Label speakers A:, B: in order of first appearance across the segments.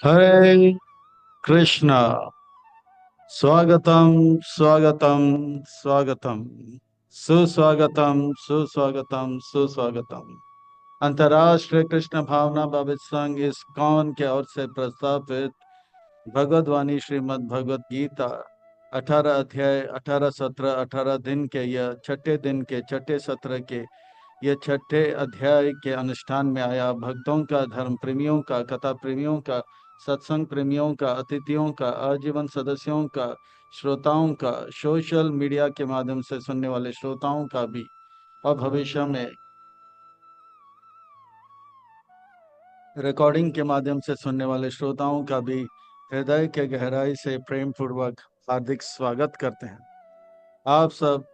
A: हरे कृष्णा। स्वागतम स्वागतम स्वागतम। सुस्वागतम सुस्वागतम सुस्वागतम। अंतर्राष्ट्रीय कृष्ण भावना भवित संघ इस्कॉन के ओर से प्रस्तावित भगवद वाणी श्रीमद् भगवद गीता 18 अध्याय 18 सत्र 18 दिन के यह छठे दिन के छठे सत्र के ये छठे अध्याय के अनुष्ठान में आया। भक्तों का, धर्म प्रेमियों का, कथा प्रेमियों का, सत्संग प्रेमियों का, अतिथियों का, आजीवन सदस्यों का, श्रोताओं का, सोशल मीडिया के माध्यम से सुनने वाले श्रोताओं का भी, और भविष्य में रिकॉर्डिंग के माध्यम से सुनने वाले श्रोताओं का भी हृदय के गहराई से प्रेम पूर्वक हार्दिक स्वागत करते हैं। आप सब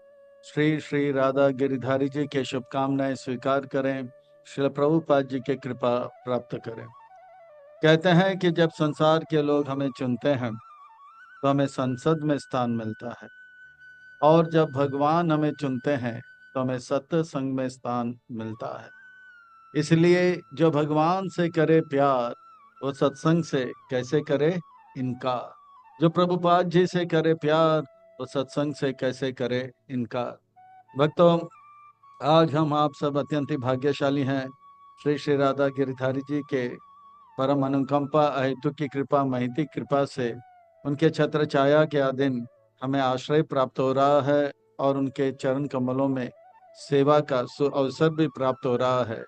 A: श्री श्री राधा गिरिधारी जी के शुभकामनाएं स्वीकार करें, श्री प्रभुपाद जी के कृपा प्राप्त करें। कहते हैं कि जब संसार के लोग हमें चुनते हैं तो हमें संसद में स्थान मिलता है, और जब भगवान हमें चुनते हैं तो हमें सत्संग में स्थान मिलता है। इसलिए जो भगवान से करे प्यार वो सत्संग से कैसे करे इनकार। जो प्रभुपाद जी से करे प्यार वो सत्संग से कैसे करे इनकार। भक्तों, आज हम आप सब अत्यंत ही भाग्यशाली हैं। श्री श्री राधा गिरधारी जी के परम अनुकंपा, अहेतु की कृपा, महती कृपा से उनके छत्र छाया के अधीन हमें आश्रय प्राप्त हो रहा है, और उनके चरण कमलों में सेवा का अवसर भी प्राप्त हो रहा है।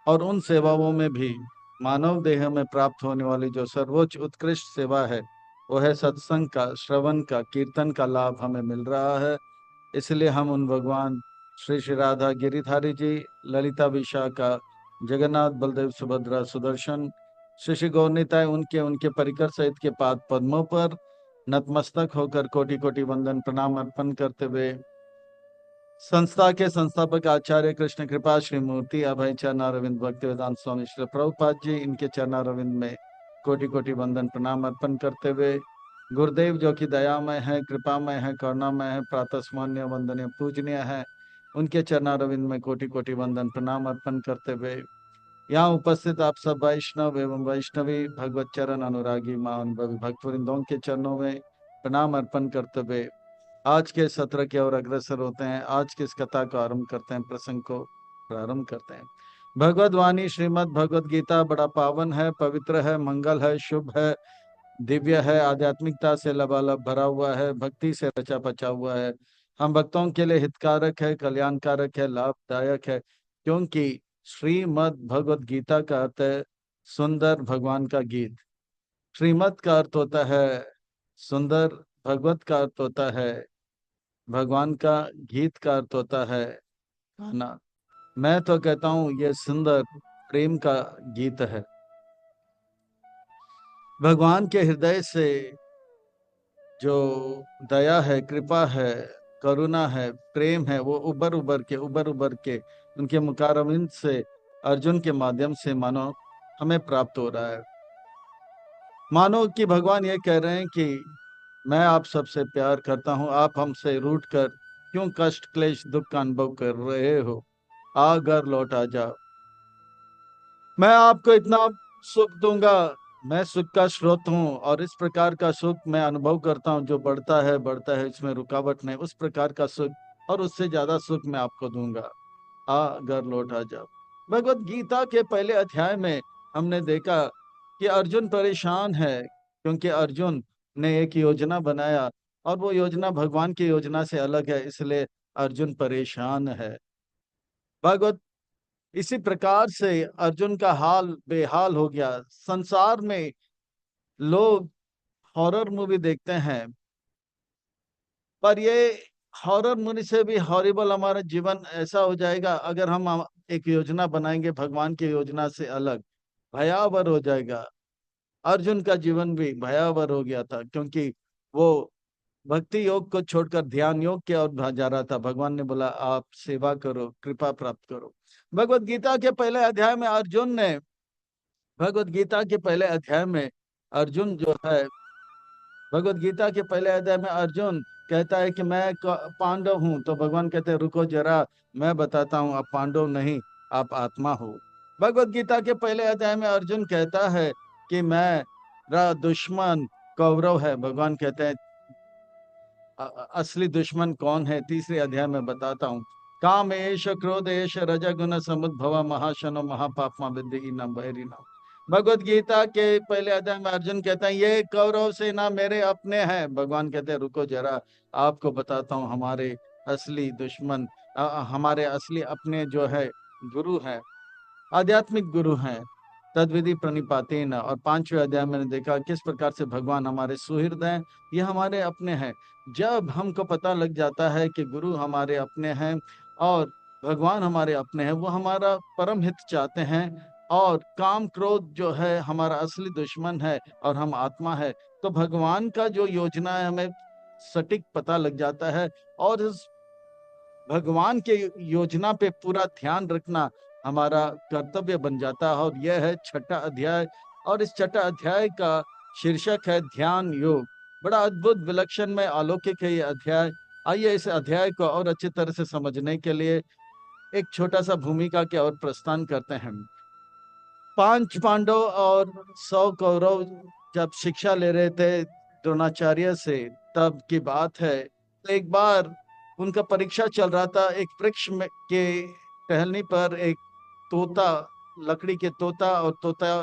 A: और उन सेवाओं में भी मानव देह में प्राप्त होने वाली जो सर्वोच्च उत्कृष्ट सेवा है वो है सत्संग का, श्रवण का, कीर्तन का लाभ हमें मिल रहा है। इसलिए हम उन भगवान श्री श्री राधा गिरिधारी जी, ललिता विशाखा, जगन्नाथ बलदेव सुभद्रा सुदर्शन, श्री श्री गौरनिताय, उनके उनके परिकर सहित के पाद पद्मों पर नतमस्तक होकर कोटि कोटि वंदन प्रणाम अर्पण करते हुए संस्था के संस्थापक आचार्य कृष्ण कृपा श्री मूर्ति अभय चरणारविंद भक्ति वेदांत स्वामी श्री प्रभुपाद जी, इनके चरणारविंद में कोटि कोटि वंदन प्रणाम अर्पण करते हुए गुरुदेव जो कि दयामय है, कृपामय है, करुणामय है, प्रातस्मरणीय वंदनीय पूजनीय है, उनके चरणारविंद में कोटि कोटि वंदन प्रणाम अर्पण करते हुए यहाँ उपस्थित आप सब वैष्णव एवं वैष्णवी भगवत चरण अनुरागी मां अनुभवी भक्तवृंदों के चरणों में प्रणाम अर्पण करते हुए आज के सत्र की ओर अग्रसर होते हैं। आज की इस कथा को आरंभ करते हैं, प्रसंग को प्रारंभ करते हैं। भगवद वाणी श्रीमद् भगवद गीता बड़ा पावन है, पवित्र है, मंगल है, शुभ है, दिव्य है, आध्यात्मिकता से लबालब भरा हुआ है, भक्ति से रचा पचा हुआ है। हम भक्तों के लिए हितकारक है, कल्याणकारक है, लाभदायक है, क्योंकि श्रीमद् भगवद गीता का अर्थ है सुंदर भगवान का गीत। श्रीमद् का अर्थ होता है सुंदर, भगवत का अर्थ होता है भगवान का, गीत का अर्थ होता है गाना। मैं तो कहता हूँ ये सुंदर प्रेम का गीत है। भगवान के हृदय से जो दया है, कृपा है, करुणा है, प्रेम है, वो उबर उबर के उनके मुखारविंद से अर्जुन के माध्यम से मानो हमें प्राप्त हो रहा है। मानो कि भगवान ये कह रहे हैं कि मैं आप सबसे प्यार करता हूं, आप हमसे रूठ कर क्यों कष्ट क्लेश दुख का अनुभव कर रहे हो। आ घर लौट आ जाओ, मैं आपको इतना सुख दूंगा। मैं सुख का स्रोत हूँ, और इस प्रकार का सुख मैं अनुभव करता हूँ जो बढ़ता है, इसमें रुकावट नहीं। उस प्रकार का सुख और उससे ज्यादा सुख मैं आपको दूंगा। आ घर लौट आ जाओ। भगवत गीता के पहले अध्याय में हमने देखा कि अर्जुन परेशान है, क्योंकि अर्जुन ने एक योजना बनाया, और वो योजना भगवान की योजना से अलग है, इसलिए अर्जुन परेशान है। भगवत इसी प्रकार से अर्जुन का हाल बेहाल हो गया। संसार में लोग हॉरर मूवी देखते हैं, पर ये हॉरर मूवी से भी हॉरिबल हमारा जीवन ऐसा हो जाएगा अगर हम एक योजना बनाएंगे भगवान की योजना से अलग, भयावह हो जाएगा। अर्जुन का जीवन भी भयावह हो गया था, क्योंकि वो भक्ति योग को छोड़कर ध्यान योग के ओर जा रहा था। भगवान ने बोला आप सेवा करो, कृपा प्राप्त करो। भगवत गीता के पहले अध्याय में अर्जुन ने भगवत गीता के पहले अध्याय में अर्जुन जो है भगवत गीता के पहले अध्याय में अर्जुन कहता है कि मैं पांडव हूं, तो भगवान कहते हैं रुको जरा, मैं बताता हूं, आप पांडव नहीं, आप आत्मा हो। भगवत गीता के पहले अध्याय में अर्जुन कहता है कि मैं दुश्मन कौरव है। भगवान कहते हैं असली दुश्मन कौन है, तीसरे अध्याय में बताता हूँ। काम एश क्रोध एश रजगुण समुद्भव महाशनो महापापमा विद्धि न बहरी न। भगवत गीता के पहले अध्याय में अर्जुन कहता है ये कौरव सेना मेरे अपने हैं। भगवान कहते हैं रुको जरा, आपको बताता हूँ हमारे असली दुश्मन, हमारे असली अपने जो है गुरु हैं, आध्यात्मिक गुरु हैं। तद्विधि प्रणिपातेन। और पांचवें अध्याय में मैंने देखा किस प्रकार से भगवान हमारे सुहृद हैं, ये हमारे अपने हैं। जब हमको पता लग जाता है कि गुरु हमारे अपने हैं और भगवान हमारे अपने हैं, वो हमारा परम हित चाहते हैं, और काम क्रोध जो है हमारा असली दुश्मन है और हम आत्मा है, तो भगवान का जो योजना है हमें सटीक पता लग जाता है। और इस भगवान के योजना पे पूरा ध्यान रखना हमारा कर्तव्य बन जाता है। और यह है छठा अध्याय, और इस छठा अध्याय का शीर्षक है ध्यान योग। बड़ा अद्भुत, विलक्षण में अलौकिक है ये अध्याय। आइए इस अध्याय को और अच्छी तरह से समझने के लिए एक छोटा सा भूमिका के और प्रस्थान करते हैं। 5 पांडव और 100 कौरव जब शिक्षा ले रहे थे द्रोणाचार्य से, तब की बात है। तो एक बार उनका परीक्षा चल रहा था। एक वृक्ष में के टहलनी पर एक तोता, लकड़ी के तोता और तोता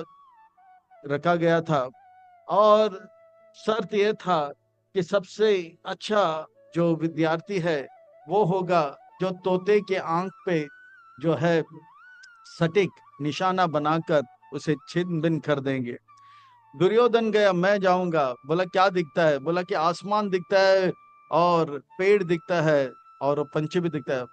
A: रखा गया था। और शर्त यह था कि सबसे अच्छा जो विद्यार्थी है वो होगा जो तोते के आंख पे जो है सटीक निशाना बनाकर उसे छिन्न भिन्न कर देंगे। दुर्योधन गया, मैं जाऊंगा। बोला क्या दिखता है? बोला कि आसमान दिखता है और पेड़ दिखता है और पंछी भी दिखता है।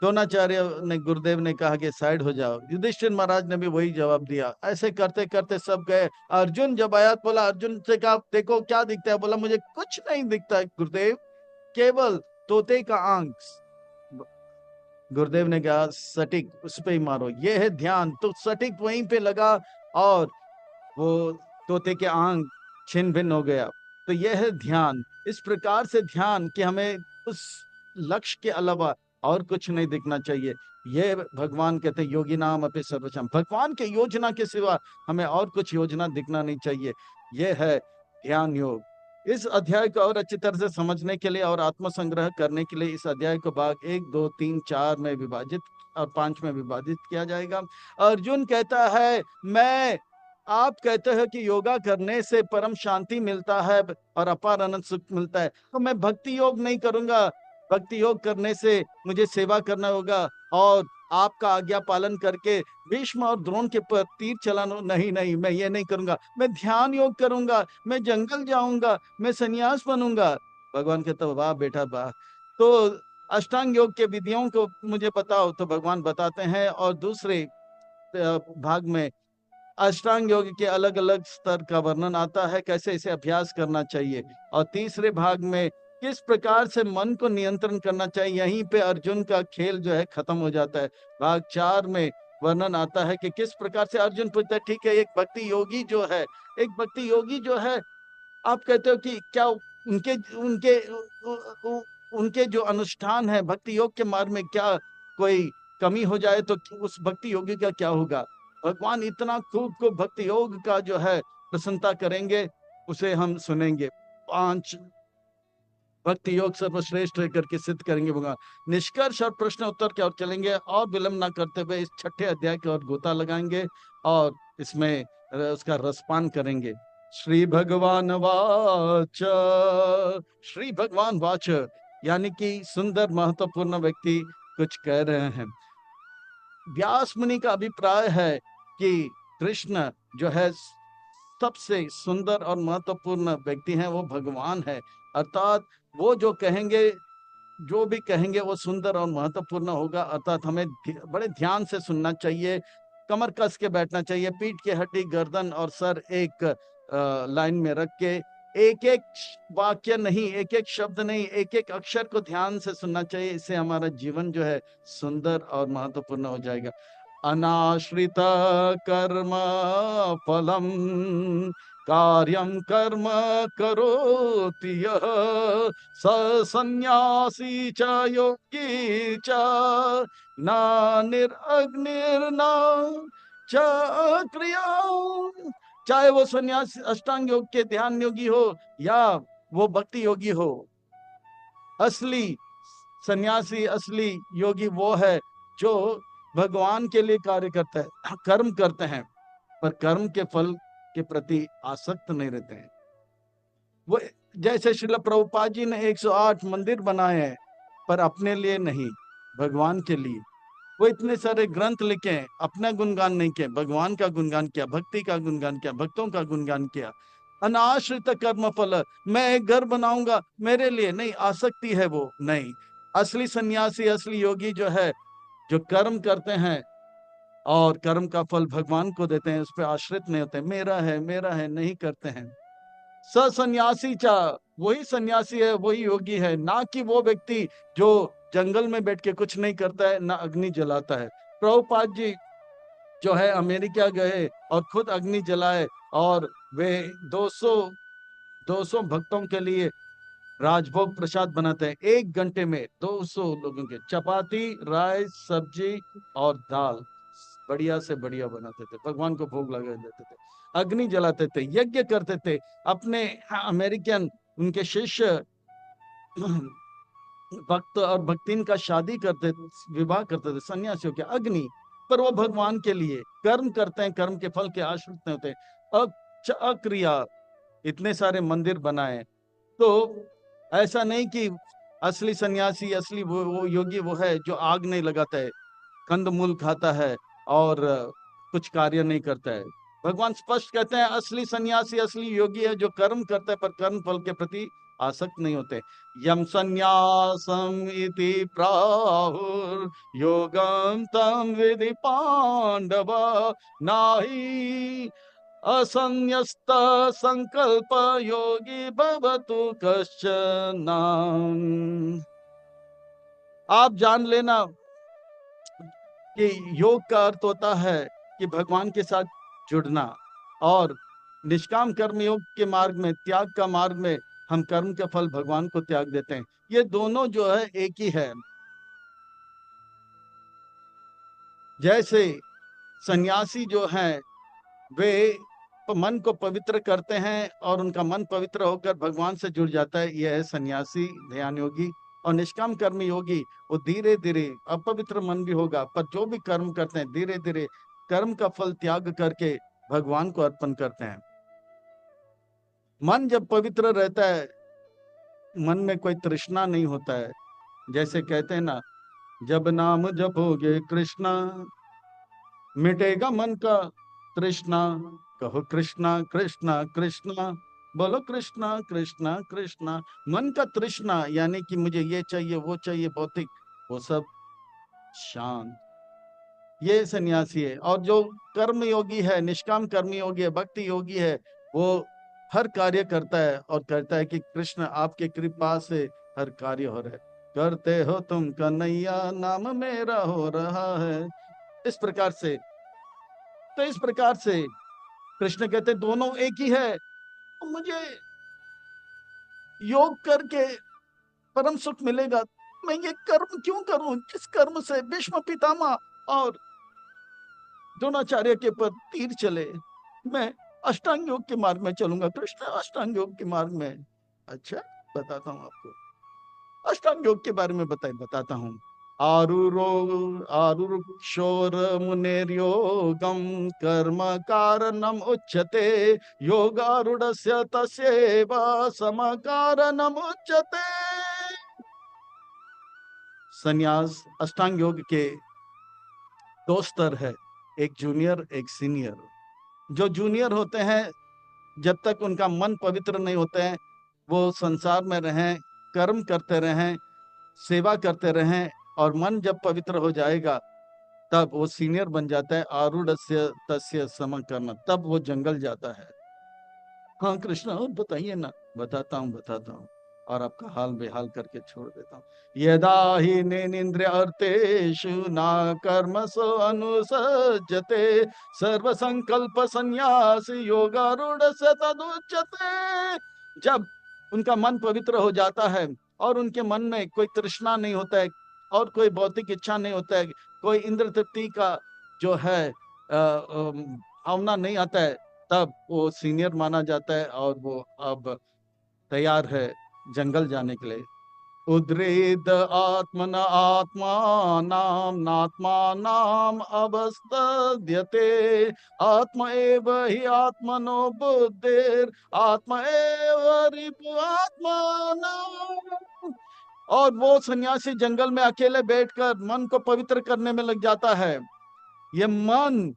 A: द्रोणाचार्य ने, गुरुदेव ने कहा कि साइड हो जाओ। युधिष्ठिर महाराज ने भी वही जवाब दिया। ऐसे करते करते सब गए। अर्जुन जब आया, बोला, अर्जुन से कहा देखो क्या दिखता है? बोला मुझे कुछ नहीं दिखता गुरुदेव, केवल तोते का आंख। गुरुदेव ने कहा सटीक उस पे ही मारो, ये है ध्यान। तो सटीक वहीं पे लगा और वो तोते के आंख छिन्न भिन्न हो गया। तो यह है ध्यान। इस प्रकार से ध्यान कि हमें उस लक्ष्य के अलावा और कुछ नहीं दिखना चाहिए। ये भगवान कहते हैं योगी नाम अपने सर्वचम, भगवान के योजना के सिवा हमें और कुछ योजना दिखना नहीं चाहिए। यह है ध्यान योग। इस अध्याय को और अच्छी तरह से समझने के लिए और आत्मसंग्रह करने के लिए इस अध्याय को भाग 1, 2, 3, 4 में विभाजित और 5 में विभाजित किया जाएगा। अर्जुन कहता है मैं, आप कहते हो कि योगा करने से परम शांति मिलता है और अपार आनंद सुख मिलता है, तो मैं भक्ति योग नहीं करूंगा। भक्ति योग करने से मुझे सेवा करना होगा और आपका आज्ञा पालन करके भीष्म और द्रोण के पर तीर चलाना। नहीं नहीं, मैं ये नहीं करूंगा। मैं ध्यान योग करूंगा, मैं जंगल जाऊंगा, मैं सन्यास बनूंगा। भगवान कहता वाह बेटा वाह, तो अष्टांग योग के विधियों को मुझे बताओ। तो भगवान बताते हैं। और दूसरे भाग में अष्टांग योग के अलग अलग स्तर का वर्णन आता है, कैसे इसे अभ्यास करना चाहिए। और तीसरे भाग में किस प्रकार से मन को नियंत्रण करना चाहिए। यहीं पे अर्जुन का खेल जो है खत्म हो जाता है। भाग 4 में वर्णन आता है कि किस प्रकार से अर्जुन पूछता है ठीक है, एक भक्ति योगी जो है, एक भक्ति योगी जो है, आप कहते हो कि क्या उनके उनके उनके जो अनुष्ठान है भक्ति योग के मार्ग में क्या कोई कमी हो जाए तो उस भक्ति योगी का क्या होगा? भगवान इतना खूब खूब भक्ति योग का जो है प्रसन्नता करेंगे, उसे हम सुनेंगे। 5 भक्ति योग सर्वश्रेष्ठ करके सिद्ध करेंगे भगवान। निष्कर्ष और प्रश्न उत्तर की ओर चलेंगे और विलंब ना करते हुए इस छठे अध्याय की ओर गोता लगाएंगे और इसमें उसका रसपान करेंगे। श्री भगवान वाच, श्री भगवान वाच, यानी कि सुंदर महत्वपूर्ण व्यक्ति कुछ कह रहे हैं। व्यास मुनि का अभिप्राय है कि कृष्ण जो है सबसे सुंदर और महत्वपूर्ण व्यक्ति हैं, वो भगवान है। अर्थात वो जो कहेंगे, जो भी कहेंगे वो सुंदर और महत्वपूर्ण होगा। अर्थात हमें बड़े ध्यान से सुनना चाहिए, कमर कस के बैठना चाहिए, पीठ की हड्डी, गर्दन और सर एक लाइन में रख के, एक एक वाक्य नहीं, एक एक शब्द नहीं, एक एक अक्षर को ध्यान से सुनना चाहिए। इससे हमारा जीवन जो है सुंदर और महत्वपूर्ण हो जाएगा। अनाश्रित कर्म फलम कार्यम कर्म करोति यः स सन्यासी च योगी च न निरग्निर्न च क्रिया चाहे वो सन्यासी अष्टांग योग के ध्यान योगी हो या वो भक्ति योगी हो। असली सन्यासी, असली योगी वो है जो भगवान के लिए कार्य करता है, कर्म करते हैं पर कर्म के फल के प्रति आसक्त नहीं रहते हैं। वो जैसे श्रील प्रभुपाद जी ने 108 मंदिर बनाए हैं पर अपने लिए नहीं, भगवान के लिए। वो इतने सारे ग्रंथ लिखे, अपना गुणगान नहीं किया, भगवान का गुणगान किया, भक्ति का गुणगान किया, भक्तों का गुणगान किया। अनाश्रित कर्म फल, मैं एक घर बनाऊंगा मेरे लिए नहीं, आसक्ति है वो नहीं। असली सन्यासी, असली योगी जो है, जो कर्म करते हैं और कर्म का फल भगवान को देते हैं, उस पर आश्रित नहीं होते, मेरा है नहीं करते हैं। सन्यासी चा, वही सन्यासी है, वही योगी है, ना कि वो व्यक्ति जो जंगल में बैठ के कुछ नहीं करता है, ना अग्नि जलाता है। प्रभुपाद जी जो है अमेरिका गए और खुद अग्नि जलाए और वे 200 भक्तों के लिए राजभोग प्रसाद बनाते हैं। 1 घंटे में 200 लोगों के चपाती, राइस, सब्जी और दाल बढ़िया से बढ़िया बनाते थे, भगवान को भोग लगा देते थे, अग्नि जलाते थे, यज्ञ करते थे। अपने अमेरिकन उनके शिष्य भक्त और भक्तिन का शादी करते, विवाह करते थे सन्यासियों के, अग्नि पर वो भगवान के लिए कर्म करते हैं, कर्म के फल के आश्रित नहीं होते। अक्रिया इतने सारे मंदिर बनाए, तो ऐसा नहीं कि असली सन्यासी, असली वो योगी वो है जो आग नहीं लगाता है, कंदमूल खाता है और कुछ कार्य नहीं करता है। भगवान स्पष्ट कहते हैं असली सन्यासी, असली योगी है जो कर्म करता है पर कर्म फल के प्रति आसक्त नहीं होते। यम संन्यासम इति प्राहुर योगम तम विधि पांडव, नाही असन्यस्त संकल्प योगी भवतु कश्चन। आप जान लेना कि योग का अर्थ होता है कि भगवान के साथ जुड़ना, और निष्काम कर्म योग के मार्ग में, त्याग का मार्ग में हम कर्म के फल भगवान को त्याग देते हैं। ये दोनों जो है एक ही है। जैसे सन्यासी जो हैं वे मन को पवित्र करते हैं और उनका मन पवित्र होकर भगवान से जुड़ जाता है, यह है सन्यासी ध्यान योगी। और निष्काम कर्म योगी वो धीरे धीरे, अपवित्र मन भी होगा पर जो भी कर्म करते हैं धीरे धीरे कर्म का फल त्याग करके भगवान को अर्पण करते हैं। मन जब पवित्र रहता है, मन में कोई तृष्णा नहीं होता है। जैसे कहते हैं ना, जब नाम जपोगे कृष्णा मिटेगा मन का तृष्णा, कहो कृष्णा कृष्णा कृष्णा, बोलो कृष्णा कृष्णा कृष्णा। मन का तृष्णा यानी कि मुझे ये चाहिए वो चाहिए भौतिक, वो सब शांत, ये सन्यासी है। और जो कर्म योगी है, निष्काम कर्म योगी है, भक्ति योगी है, वो हर कार्य करता है और कहता है कि कृष्ण आपके कृपा से हर कार्य हो रहा है, करते हो तुम कन्हैया नाम मेरा हो रहा है। इस प्रकार से, तो इस प्रकार से कृष्ण कहते दोनों एक ही है। तो मुझे योग करके परम सुख मिलेगा, मैं ये कर्म क्यों करूं जिस कर्म से भीष्म पितामह और द्रोणाचार्य के पर तीर चले। मैं अष्टांग योग के मार्ग में चलूंगा, कृष्ण अष्टांग योग के मार्ग में। अच्छा, बताता हूं आपको अष्टांग योग के बारे में, बताता हूं। आरुक्षोर मुनेर्योगम कर्म कारणम उच्यते, योगारूढ़स्य तस्यैव सम कारणम उच्यते। संन्यास अष्टांग योग के 2 स्तर है, एक जूनियर एक सीनियर। जो जूनियर होते हैं जब तक उनका मन पवित्र नहीं होते हैं, वो संसार में रहें, कर्म करते रहें, सेवा करते रहें, और मन जब पवित्र हो जाएगा तब वो सीनियर बन जाता है। आरूढ़स्य तस्य सम कर्म, तब वो जंगल जाता है। हाँ कृष्ण, और बताइए ना। बताता हूँ और आपका हाल बेहाल करके छोड़ देता हूँ। यदा ही नेन्द्रिय अर्थेषु ना कर्मसु अनुसज्जते, सर्व संकल्प संन्यास योगारूढ़स्य तदुच्यते। जब उनका मन पवित्र हो जाता है और उनके मन में कोई तृष्णा नहीं होता है और कोई भौतिक इच्छा नहीं होता है, कोई इंद्र तृप्ति का जो है भावना नहीं आता है, तब वो सीनियर माना जाता है और वो अब तैयार है जंगल जाने के लिए। उद्रेद आत्मन आत्मानां नात्मानाम् अवस्थद्यते, आत्म एव हि आत्मनो बुद्धिर आत्म एव रिपु आत्मानां। और वो सन्यासी जंगल में अकेले बैठकर मन को पवित्र करने में लग जाता है। ये मन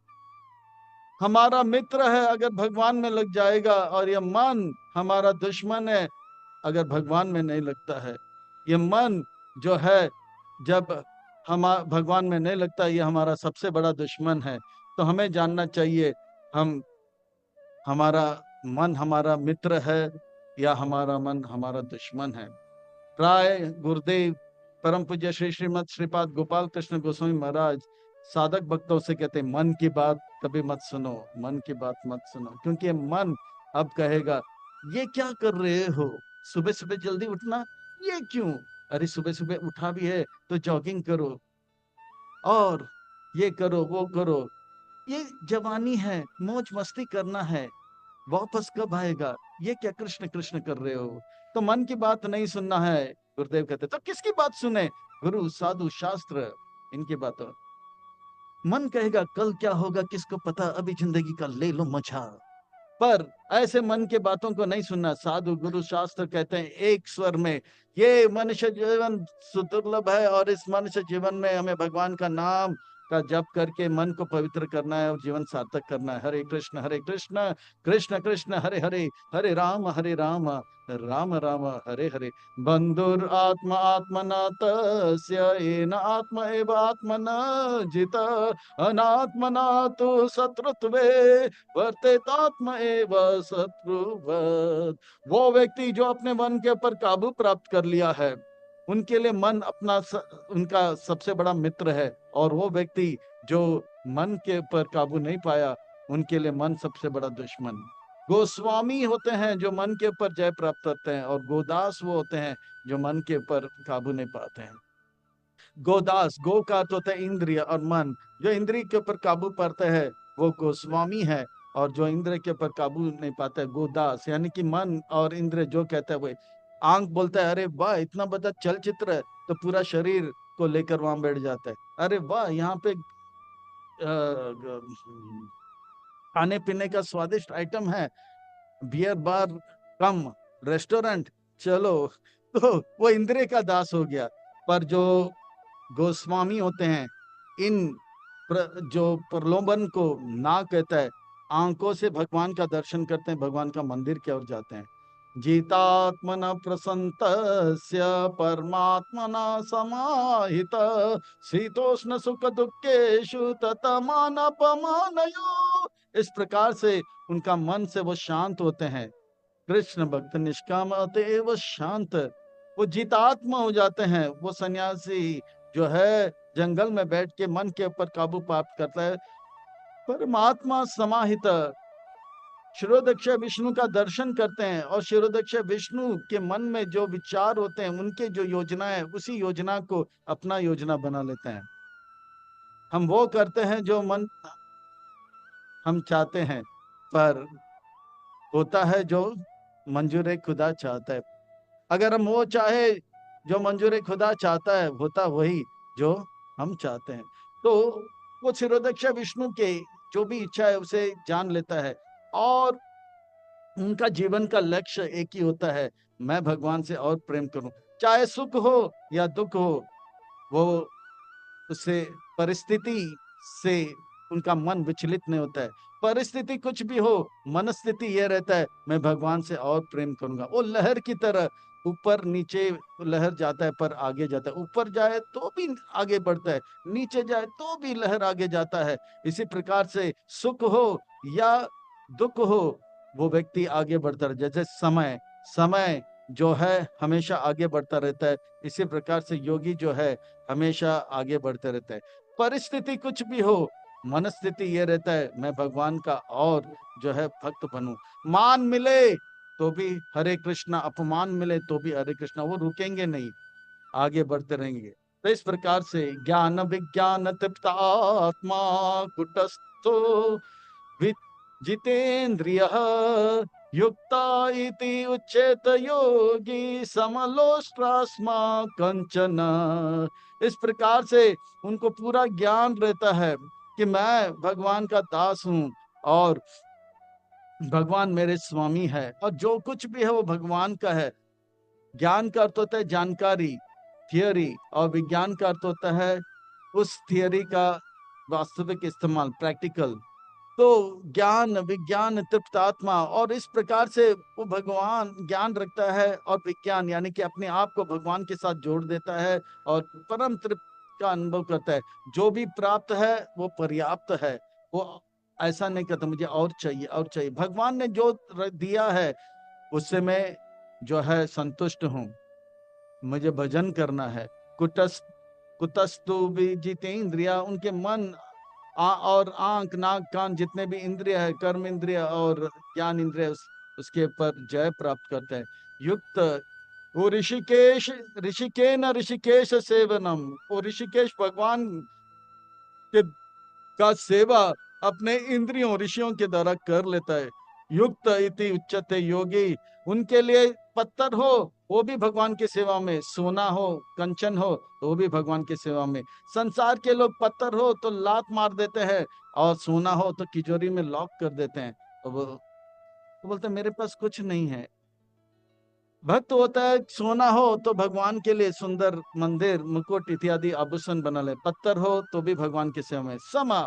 A: हमारा मित्र है अगर भगवान में लग जाएगा, और ये मन हमारा दुश्मन है अगर भगवान में नहीं लगता है। ये मन जो है, जब हम भगवान में नहीं लगता, ये हमारा सबसे बड़ा दुश्मन है। तो हमें जानना चाहिए हम हमारा मन हमारा मित्र है या हमारा मन हमारा दुश्मन है। प्राय गुरुदेव परम पूज्य श्री श्रीमद श्रीपाद गोपाल कृष्ण गोस्वामी महाराज साधक भक्तों से कहते हैं, मन की बात कभी मत सुनो, मन की बात मत सुनो, क्योंकि ये मन अब कहेगा ये क्या कर रहे हो, सुबह सुबह जल्दी उठना, ये क्यों, अरे सुबह सुबह उठा भी है तो जॉगिंग करो, और ये करो वो करो, ये जवानी है, मौज मस्ती करना है, वापस कब आएगा, ये क्या कृष्ण कृष्ण कर रहे हो। तो मन की बात नहीं सुनना है। गुरुदेव कहते तो किसकी बात सुने, गुरु साधु शास्त्र इनकी बातों। मन कहेगा कल क्या होगा किसको पता, अभी जिंदगी का ले लो मजा। पर ऐसे मन के बातों को नहीं सुनना। साधु गुरु शास्त्र कहते हैं एक स्वर में, ये मनुष्य जीवन सुदुर्लभ है, और इस मनुष्य जीवन में हमें भगवान का नाम का जप करके मन को पवित्र करना है और जीवन सार्थक करना है। हरे कृष्ण कृष्ण कृष्ण हरे हरे, हरे राम राम राम हरे हरे। बंधुर आत्मा आत्मना तस्य येन आत्मा एव आत्मना जित, अनात्मना तु शत्रुत्वे वर्तेतात्म एव शत्रुवत्। वो व्यक्ति जो अपने मन के ऊपर काबू प्राप्त कर लिया है, उनके लिए मन उनका सबसे बड़ा मित्र है, और वो व्यक्ति जो मन के ऊपर काबू नहीं पाया, उनके लिए मन सबसे बड़ा दुश्मन। गोस्वामी होते हैं जो मन के ऊपर जय प्राप्त करते हैं, और गोदास वो होते हैं जो मन के ऊपर काबू नहीं पाते हैं। गोदास, गो का अर्थ होता है इंद्रिय और मन, जो इंद्रिय के ऊपर काबू पाते हैं वो गोस्वामी है, और जो इंद्रिय के ऊपर काबू नहीं पाता है गोदास। यानी कि मन और इंद्रिय जो कहता है वो, आंख बोलता है अरे वाह इतना बड़ा चलचित्र है, तो पूरा शरीर को लेकर वहां बैठ जाता है, अरे वाह यहाँ पे खाने पीने का स्वादिष्ट आइटम है, बियर बार कम रेस्टोरेंट, चलो, तो वो इंद्रिय का दास हो गया। पर जो गोस्वामी होते हैं, इन जो प्रलोभन को ना कहता है, आंखों से भगवान का दर्शन करते हैं, भगवान का मंदिर की ओर जाते हैं। जीतात्मन प्रसन्तस्य परमात्मना समाहित, शीतोष्ण सुख दुखेषु ततमानपमानयो। इस प्रकार से उनका मन से वो शांत होते हैं। कृष्ण भक्त निष्काम अतएव शांत, वो जितात्मा हो जाते हैं। वो सन्यासी जो है जंगल में बैठ के मन के ऊपर काबू प्राप्त करता है, परमात्मा समाहित शिरोदक्ष विष्णु का दर्शन करते हैं, और शिरोदक्ष विष्णु के मन में जो विचार होते हैं, उनके जो योजना है, उसी योजना को अपना योजना बना लेते हैं। हम वो करते हैं जो मन हम चाहते हैं, पर होता है जो मंजूर खुदा चाहता है। अगर हम वो चाहे जो मंजूर खुदा चाहता है, होता वही जो हम चाहते हैं। तो वो शिरोदक्ष विष्णु के जो भी इच्छा है उसे जान लेता है, और उनका जीवन का लक्ष्य एक ही होता है, मैं भगवान से और प्रेम करूं, चाहे सुख हो या दुख हो। वो उससे परिस्थिति से उनका मन विचलित नहीं होता है। परिस्थिति कुछ भी हो, मनस्थिति यह रहता है मैं भगवान से और प्रेम करूंगा। वो लहर की तरह ऊपर नीचे लहर जाता है पर आगे जाता है, ऊपर जाए तो भी आगे बढ़ता है, नीचे जाए तो भी लहर आगे जाता है। इसी प्रकार से सुख हो या दुख हो, वो व्यक्ति आगे बढ़ता है। जैसे समय समय जो है हमेशा आगे बढ़ता रहता है, इसी प्रकार से योगी जो है हमेशा आगे बढ़ते रहते हैं। परिस्थिति कुछ भी हो, मनस्थिति ये रहता है मैं भगवान का और जो है भक्त बनूं। मान मिले तो भी हरे कृष्णा, अपमान मिले तो भी हरे कृष्णा, वो रुकेंगे नहीं, आगे बढ़ते रहेंगे। तो इस प्रकार से ज्ञान विज्ञान तृप्त आत्मा कुटस्थो जितेन्द्रियः युक्ता इति उच्येत योगी समलोष्टास्मा कंचन। इस प्रकार से उनको पूरा ज्ञान रहता है कि मैं भगवान का दास हूँ और भगवान मेरे स्वामी है और जो कुछ भी है वो भगवान का है। ज्ञान का अर्थ होता है जानकारी, थियोरी, और विज्ञान का अर्थ होता है उस थियोरी का वास्तविक इस्तेमाल, प्रैक्टिकल। तो ज्ञान, विज्ञान, तृप्तात्मा, और इस प्रकार से वो भगवान ज्ञान रखता है और विज्ञान यानी कि अपने आप को भगवान के साथ जोड़ देता है और परम तृप्त का अनुभव करता है। जो भी प्राप्त है वो पर्याप्त है, वो ऐसा नहीं कहता मुझे और चाहिए और चाहिए। भगवान ने जो दिया है उससे मैं जो है संतुष्ट हूँ, मुझे भजन करना है। कुटस कुतस्तु भी जितेंद्रिया, उनके मन और आंख, नाक, कान, जितने भी इंद्रिय है, कर्म इंद्रिय और ज्ञान इंद्रिय, उसके पर जय प्राप्त करते हैं। युक्त वो ऋषिकेश, ऋषिके न ऋषिकेश सेवनम, वो ऋषिकेश भगवान के का सेवा अपने इंद्रियों, ऋषियों के द्वारा कर लेता है। युक्त इति उच्चते योगी, उनके लिए पत्थर हो वो भी भगवान की सेवा में, सोना हो, कंचन हो तो वो भी भगवान की सेवा में। संसार के लोग पत्थर हो तो लात मार देते हैं और सोना हो तो तिजोरी में लॉक कर देते हैं। तो वो तो बोलते हैं मेरे पास कुछ नहीं है। भक्त होता है सोना हो तो भगवान के लिए सुंदर मंदिर, मुकुट इत्यादि आभूषण बना ले, पत्थर हो तो भी भगवान की सेवा में। समा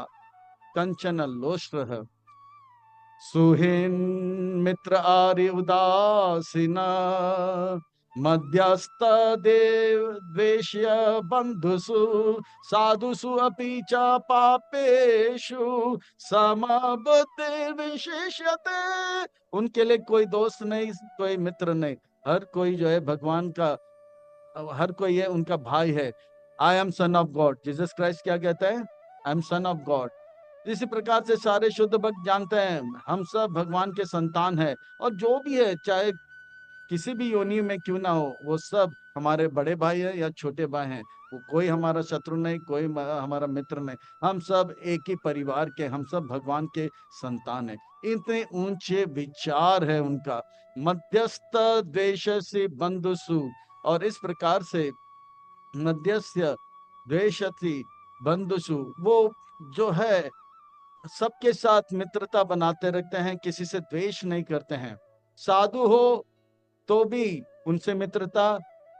A: कंचन लोष्ट्र सुहीन मित्र आर्य उदासीना मध्यस्थ देव द्वेष्य बंधुसु साधुसु अपि च पापेषु समबुद्धि विशेष्यते। उनके लिए कोई दोस्त नहीं, कोई मित्र नहीं, हर कोई जो है भगवान का, हर कोई है उनका भाई है। I am son of God, Jesus Christ क्या कहता है? I am son of God. इसी प्रकार से सारे शुद्ध भक्त जानते हैं हम सब भगवान के संतान हैं, और जो भी है चाहे किसी भी योनि में क्यों ना हो, वो सब हमारे बड़े भाई है या छोटे भाई हैं। वो कोई हमारा शत्रु नहीं, कोई हमारा मित्र नहीं, हम सब एक ही परिवार के, हम सब भगवान के संतान हैं। इतने ऊंचे विचार है उनका। मध्यस्थ द्वेष से बंधुसु, और इस प्रकार से मध्यस्थ द्वेषति बंधुसु, वो जो है सबके साथ मित्रता बनाते रखते हैं, किसी से द्वेष नहीं करते हैं। साधु हो तो भी उनसे मित्रता,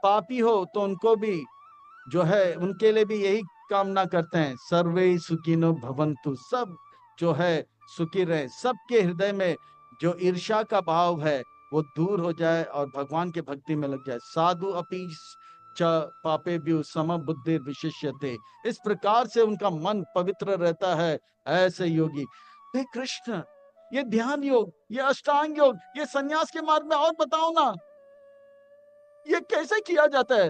A: पापी हो तो उनको भी जो है उनके लिए भी यही कामना करते हैं, सर्वे सुखिनो भवन्तु, सब जो है सुखी रहे, सबके हृदय में जो ईर्ष्या का भाव है वो दूर हो जाए और भगवान के भक्ति में लग जाए। साधु अपि च पापे भी सम बुद्धि विशिष्यते, इस प्रकार से उनका मन पवित्र रहता है। ऐसे योगी, हे कृष्ण, ये ध्यान योग, ये अष्टांग योग, ये सन्यास के मार्ग में और बताओ ना, ये कैसे किया जाता है?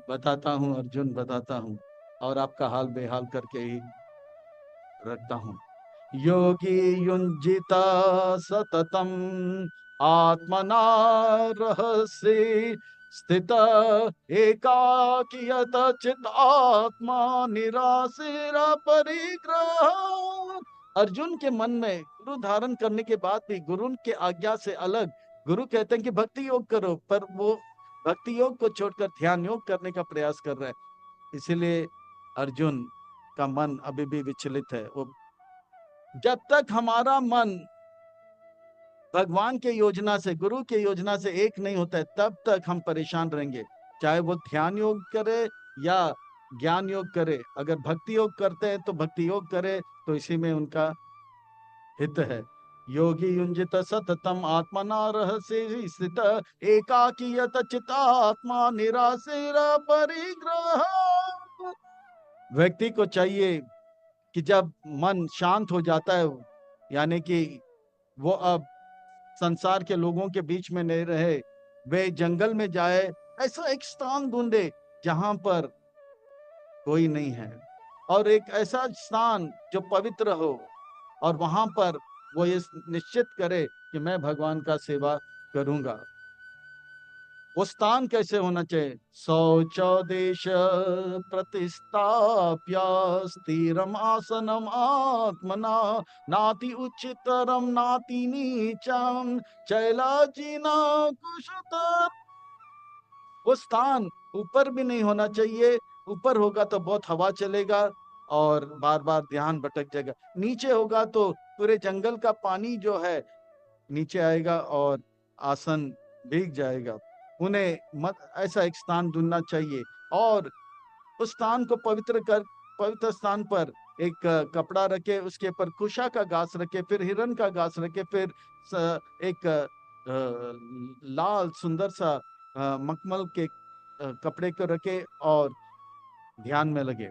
A: बताता हूं अर्जुन, बताता हूं, और आपका हाल बेहाल करके ही रखता हूं। योगी युंजिता सततम आत्मना रहसि स्थित एकाकियत चित आत्मा निराशीर परिग्रह। अर्जुन के मन में गुरु धारण करने के बाद भी गुरु के आज्ञा से अलग, गुरु कहते हैं कि भक्ति योग करो, पर वो भक्ति योग को छोड़कर ध्यान योग करने का प्रयास कर रहा है। इसीलिए अर्जुन का मन अभी भी विचलित है। वो जब तक हमारा मन भगवान के योजना से, गुरु के योजना से एक नहीं होता है, तब तक हम परेशान रहेंगे। चाहे वो ध्यान योग करे या ज्ञान योग करे, अगर भक्ति योग करते हैं तो भक्ति योग करे, तो इसी में उनका हित है। योगी युंजित सततम आत्मना रहसि स्थित एकाकीयत चित्तात्मा निराशीर परिग्रह। व्यक्ति को चाहिए कि जब मन शांत हो जाता है, यानी कि वो अब संसार के लोगों के बीच में नहीं रहे, वे जंगल में जाए, ऐसा एक स्थान ढूंढे जहां पर कोई नहीं है, और एक ऐसा स्थान जो पवित्र हो, और वहां पर वो ये निश्चित करे कि मैं भगवान का सेवा करूंगा। वो स्थान कैसे होना चाहिए? शौचोदेश प्रतिस्थाप्य स्थिरम आसनम आत्मना नाति उच्चतरम नाति नीचम शैलाजिना कुशत। वो स्थान ऊपर भी नहीं होना चाहिए, ऊपर होगा तो बहुत हवा चलेगा और बार बार ध्यान भटक जाएगा। नीचे होगा तो पूरे जंगल का पानी जो है नीचे आएगा और आसन भीग जाएगा। उन्हें मत ऐसा एक स्थान ढूंढना चाहिए और उस स्थान को पवित्र स्थान पर एक कपड़ा रखे, उसके ऊपर कुशा का घास रखे, फिर हिरन का घास रखे, फिर एक लाल सुंदर सा मखमल के कपड़े को रखे और ध्यान में लगे।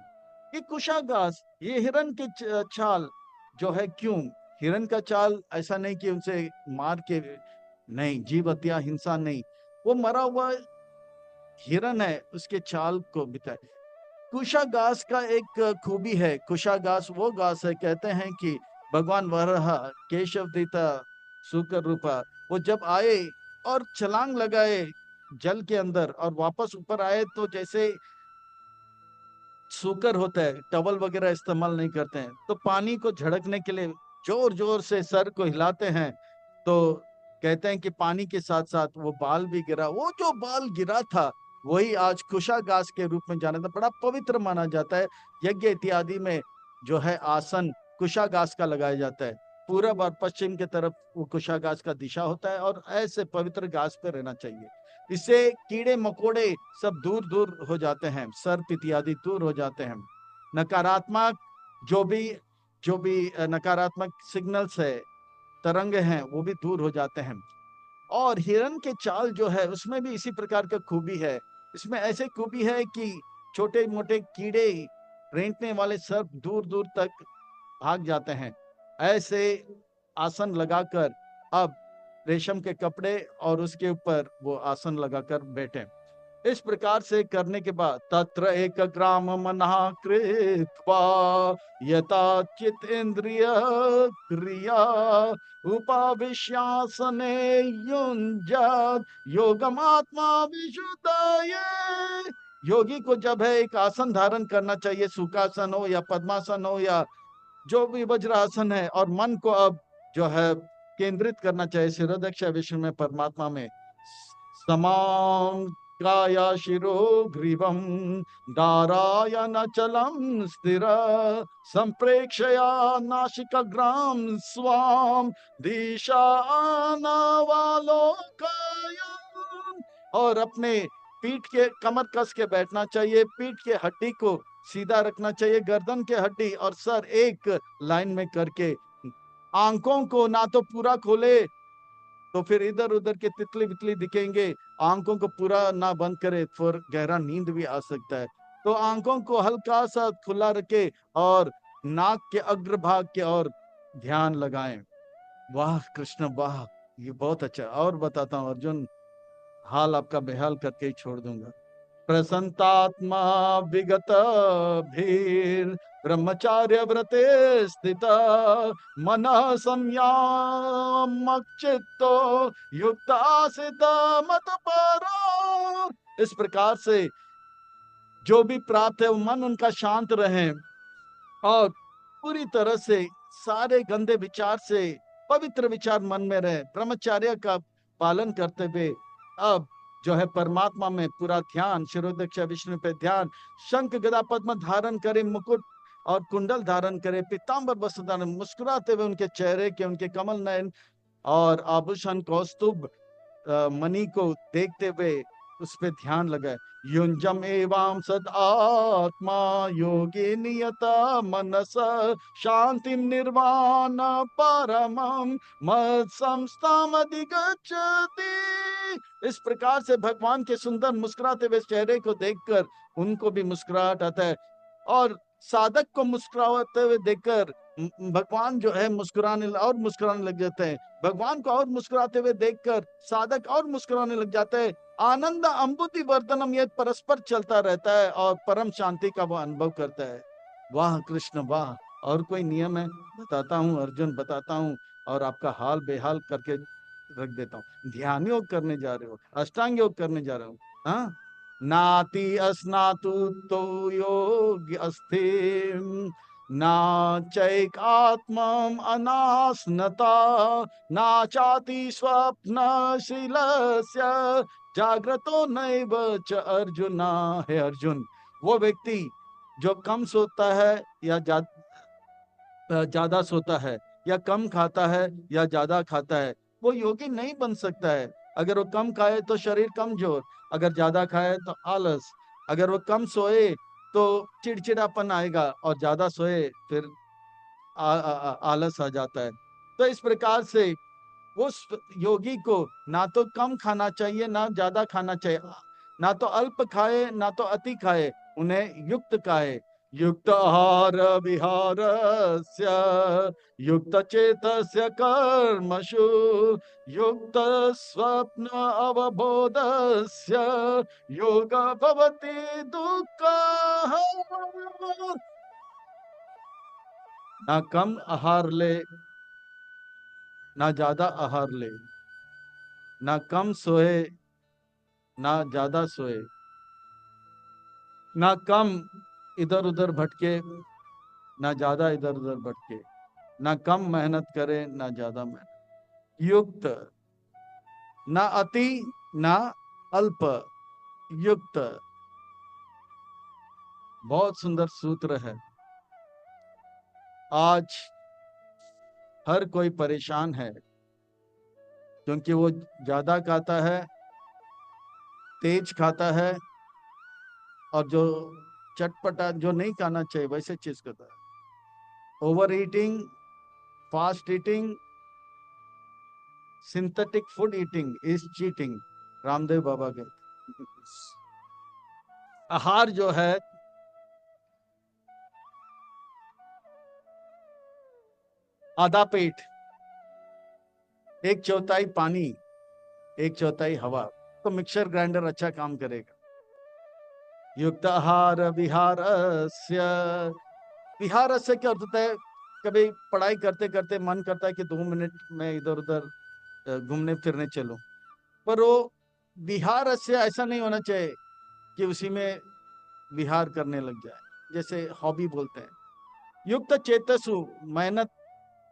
A: ये कुशा घास, ये हिरन के छाल जो है, क्यों हिरन का चाल? ऐसा नहीं कि उनसे मार के, नहीं, जीव हत्या हिंसा नहीं, वो मरा हुआ हिरन है, उसके चाल को बिताए। कुशा घास का एक खूबी है, कुशा घास वो घास है, कहते हैं कि भगवान वराह केशव देता सुकर रूपा, वो जब आए और छलांग लगाए जल के अंदर और वापस ऊपर आए तो जैसे सूकर होता है, टवल वगैरह इस्तेमाल नहीं करते हैं, तो पानी को झड़कने के लिए जोर जोर से सर को हिलाते हैं, तो कहते हैं कि पानी के साथ साथ वो बाल भी गिरा। वो जो बाल गिरा था वही आज कुशाघास के रूप में जाना था, बड़ा पवित्र माना जाता है। यज्ञ इत्यादि में जो है आसन कुशाघास का लगाया जाता है। पूरब और पश्चिम के तरफ वो कुशाघास का दिशा होता है और ऐसे पवित्र घास पे रहना चाहिए। इससे कीड़े मकोड़े सब दूर दूर हो जाते हैं, सर्प इत्यादि दूर हो जाते हैं। नकारात्मक जो भी नकारात्मक सिग्नल्स है, तरंग हैं, वो भी दूर हो जाते हैं। और हिरन के चाल जो है उसमें भी इसी प्रकार का खूबी है। इसमें ऐसे खूबी है कि छोटे मोटे कीड़े, रेंटने वाले सर्प दूर दूर तक भाग जाते हैं। ऐसे आसन लगाकर अब रेशम के कपड़े और उसके ऊपर वो आसन लगाकर बैठे। इस प्रकार से करने के बाद तत्र एक ग्राम मनः कृत्वा यथा चित इंद्रिय क्रिया उपाविश्यासने युञ्जत योगमात्मा विशुद्धये। योगी को जब है एक आसन धारण करना चाहिए, सुखासन हो या पद्मासन हो या जो भी वज्रासन है, और मन को अब जो है केंद्रित करना चाहिए शिरोदक्ष विष्णु में, परमात्मा में। समां काया शिरो ग्रीवम दारायण चलम स्थिर संप्रेक्षया नासिकाग्राम स्वाम दिशानावलोकयन्। और अपने पीठ के कमर कस के बैठना चाहिए, पीठ के हड्डी को सीधा रखना चाहिए, गर्दन के हड्डी और सर एक लाइन में करके, आंखों को ना तो पूरा खोले तो फिर इधर उधर के तितली बितली दिखेंगे, आंखों को पूरा ना बंद करे फिर गहरा नींद भी आ सकता है। तो आंखों को हल्का सा खुला रखे और नाक के अग्रभाग के ओर ध्यान लगाएं। वाह कृष्ण वाह, ये बहुत अच्छा। और बताता हूँ अर्जुन, हाल आपका बेहाल करके ही छोड़ दूंगा। प्रसन्तात्मा विगत भीर ब्रह्मचार्य व्रते स्थित मन संयमक चित्तो युक्त आसित मत परो। इस प्रकार से जो भी प्राप्त है वो मन उनका शांत रहे और पूरी तरह से सारे गंदे विचार से पवित्र विचार मन में रहे, ब्रह्मचार्य का पालन करते हुए अब जो है परमात्मा में पूरा ध्यान, शिरोदक्ष विष्णु पे ध्यान, शंख गदा पद्म धारण करे, मुकुट और कुंडल धारण करे, पीतांबर वस्त्र धारण, मुस्कुराते हुए उनके चेहरे के, उनके कमल नयन और आभूषण कौस्तुभ मणि को देखते हुए उस पे ध्यान लगाए। युंजम एवं सद आत्मा योगी नियत मनस शांति निर्वाण परमम मत संस्थाम अधिगच्छति। इस प्रकार से भगवान के सुंदर मुस्कुराते हुए चेहरे को देखकर उनको भी मुस्कुराहट आता है और साधक को मुस्कुराते हुए देखकर भगवान जो है मुस्कुराने लग जाते हैं। भगवान को और मुस्कुराते हुए देखकर साधक और मुस्कुराने लग जाता है। आनंद अम्बुति वर्धनम, ये परस्पर चलता रहता है और परम शांति का वो अनुभव करता है। वाह कृष्ण वाह। और कोई नियम है? बताता हूँ अर्जुन, बताता हूँ और आपका हाल बेहाल करके रख देता हूँ। ध्यान योग करने जा रहे हो, अष्टांग योग करने जा रहे हो, हाँ। नाति अस्नातु तो योग अस्थिम, ना चैकात्मम अनास्नता, ना चाति स्वप्न शीलस्य जाग्रतो नैव च अर्जुना। है अर्जुन, वो व्यक्ति जो कम सोता है या ज्यादा सोता है, या कम खाता है या ज्यादा खाता है, वो योगी नहीं बन सकता है। अगर वो कम खाए तो शरीर कमजोर, अगर ज्यादा खाए तो आलस, अगर वो कम सोए तो चिड़चिड़ापन आएगा, और ज्यादा सोए फिर आलस आ जाता है। तो इस प्रकार से उस योगी को ना तो कम खाना चाहिए ना ज्यादा खाना चाहिए, ना तो अल्प खाए ना तो अति खाए, उन्हें युक्त खाए। युक्त आहार विहारस्य युक्त चेतस्य कर्मसु युक्त स्वप्न अवबोधस्य योग भवति दुःख। ना कम आहार ले ना ज्यादा आहार ले, ना कम सोए ना ज्यादा सोए, ना कम इधर उधर भटके ना ज्यादा इधर उधर भटके, ना कम मेहनत करे ना ज्यादा मेहनत, युक्त, ना अति ना अल्प, युक्त। बहुत सुंदर सूत्र है। आज हर कोई परेशान है क्योंकि वो ज्यादा खाता है, तेज खाता है, और जो चटपटा जो नहीं खाना चाहिए वैसे चीज खाता है। Over eating, fast eating, synthetic food eating is cheating, Ramdev Baba के। आहार जो है, आधा पेट, एक चौथाई पानी, एक चौथाई हवा, तो मिक्सर ग्राइंडर अच्छा काम करेगा। युक्त आहार विहारस्य, विहार से क्या होता है, कभी पढ़ाई करते करते मन करता है कि 2 मिनट में इधर उधर घूमने फिरने चलूं, पर वो विहार से ऐसा नहीं होना चाहिए कि उसी में विहार करने लग जाए, जैसे हॉबी बोलते हैं। युक्त चेतसु, मेहनत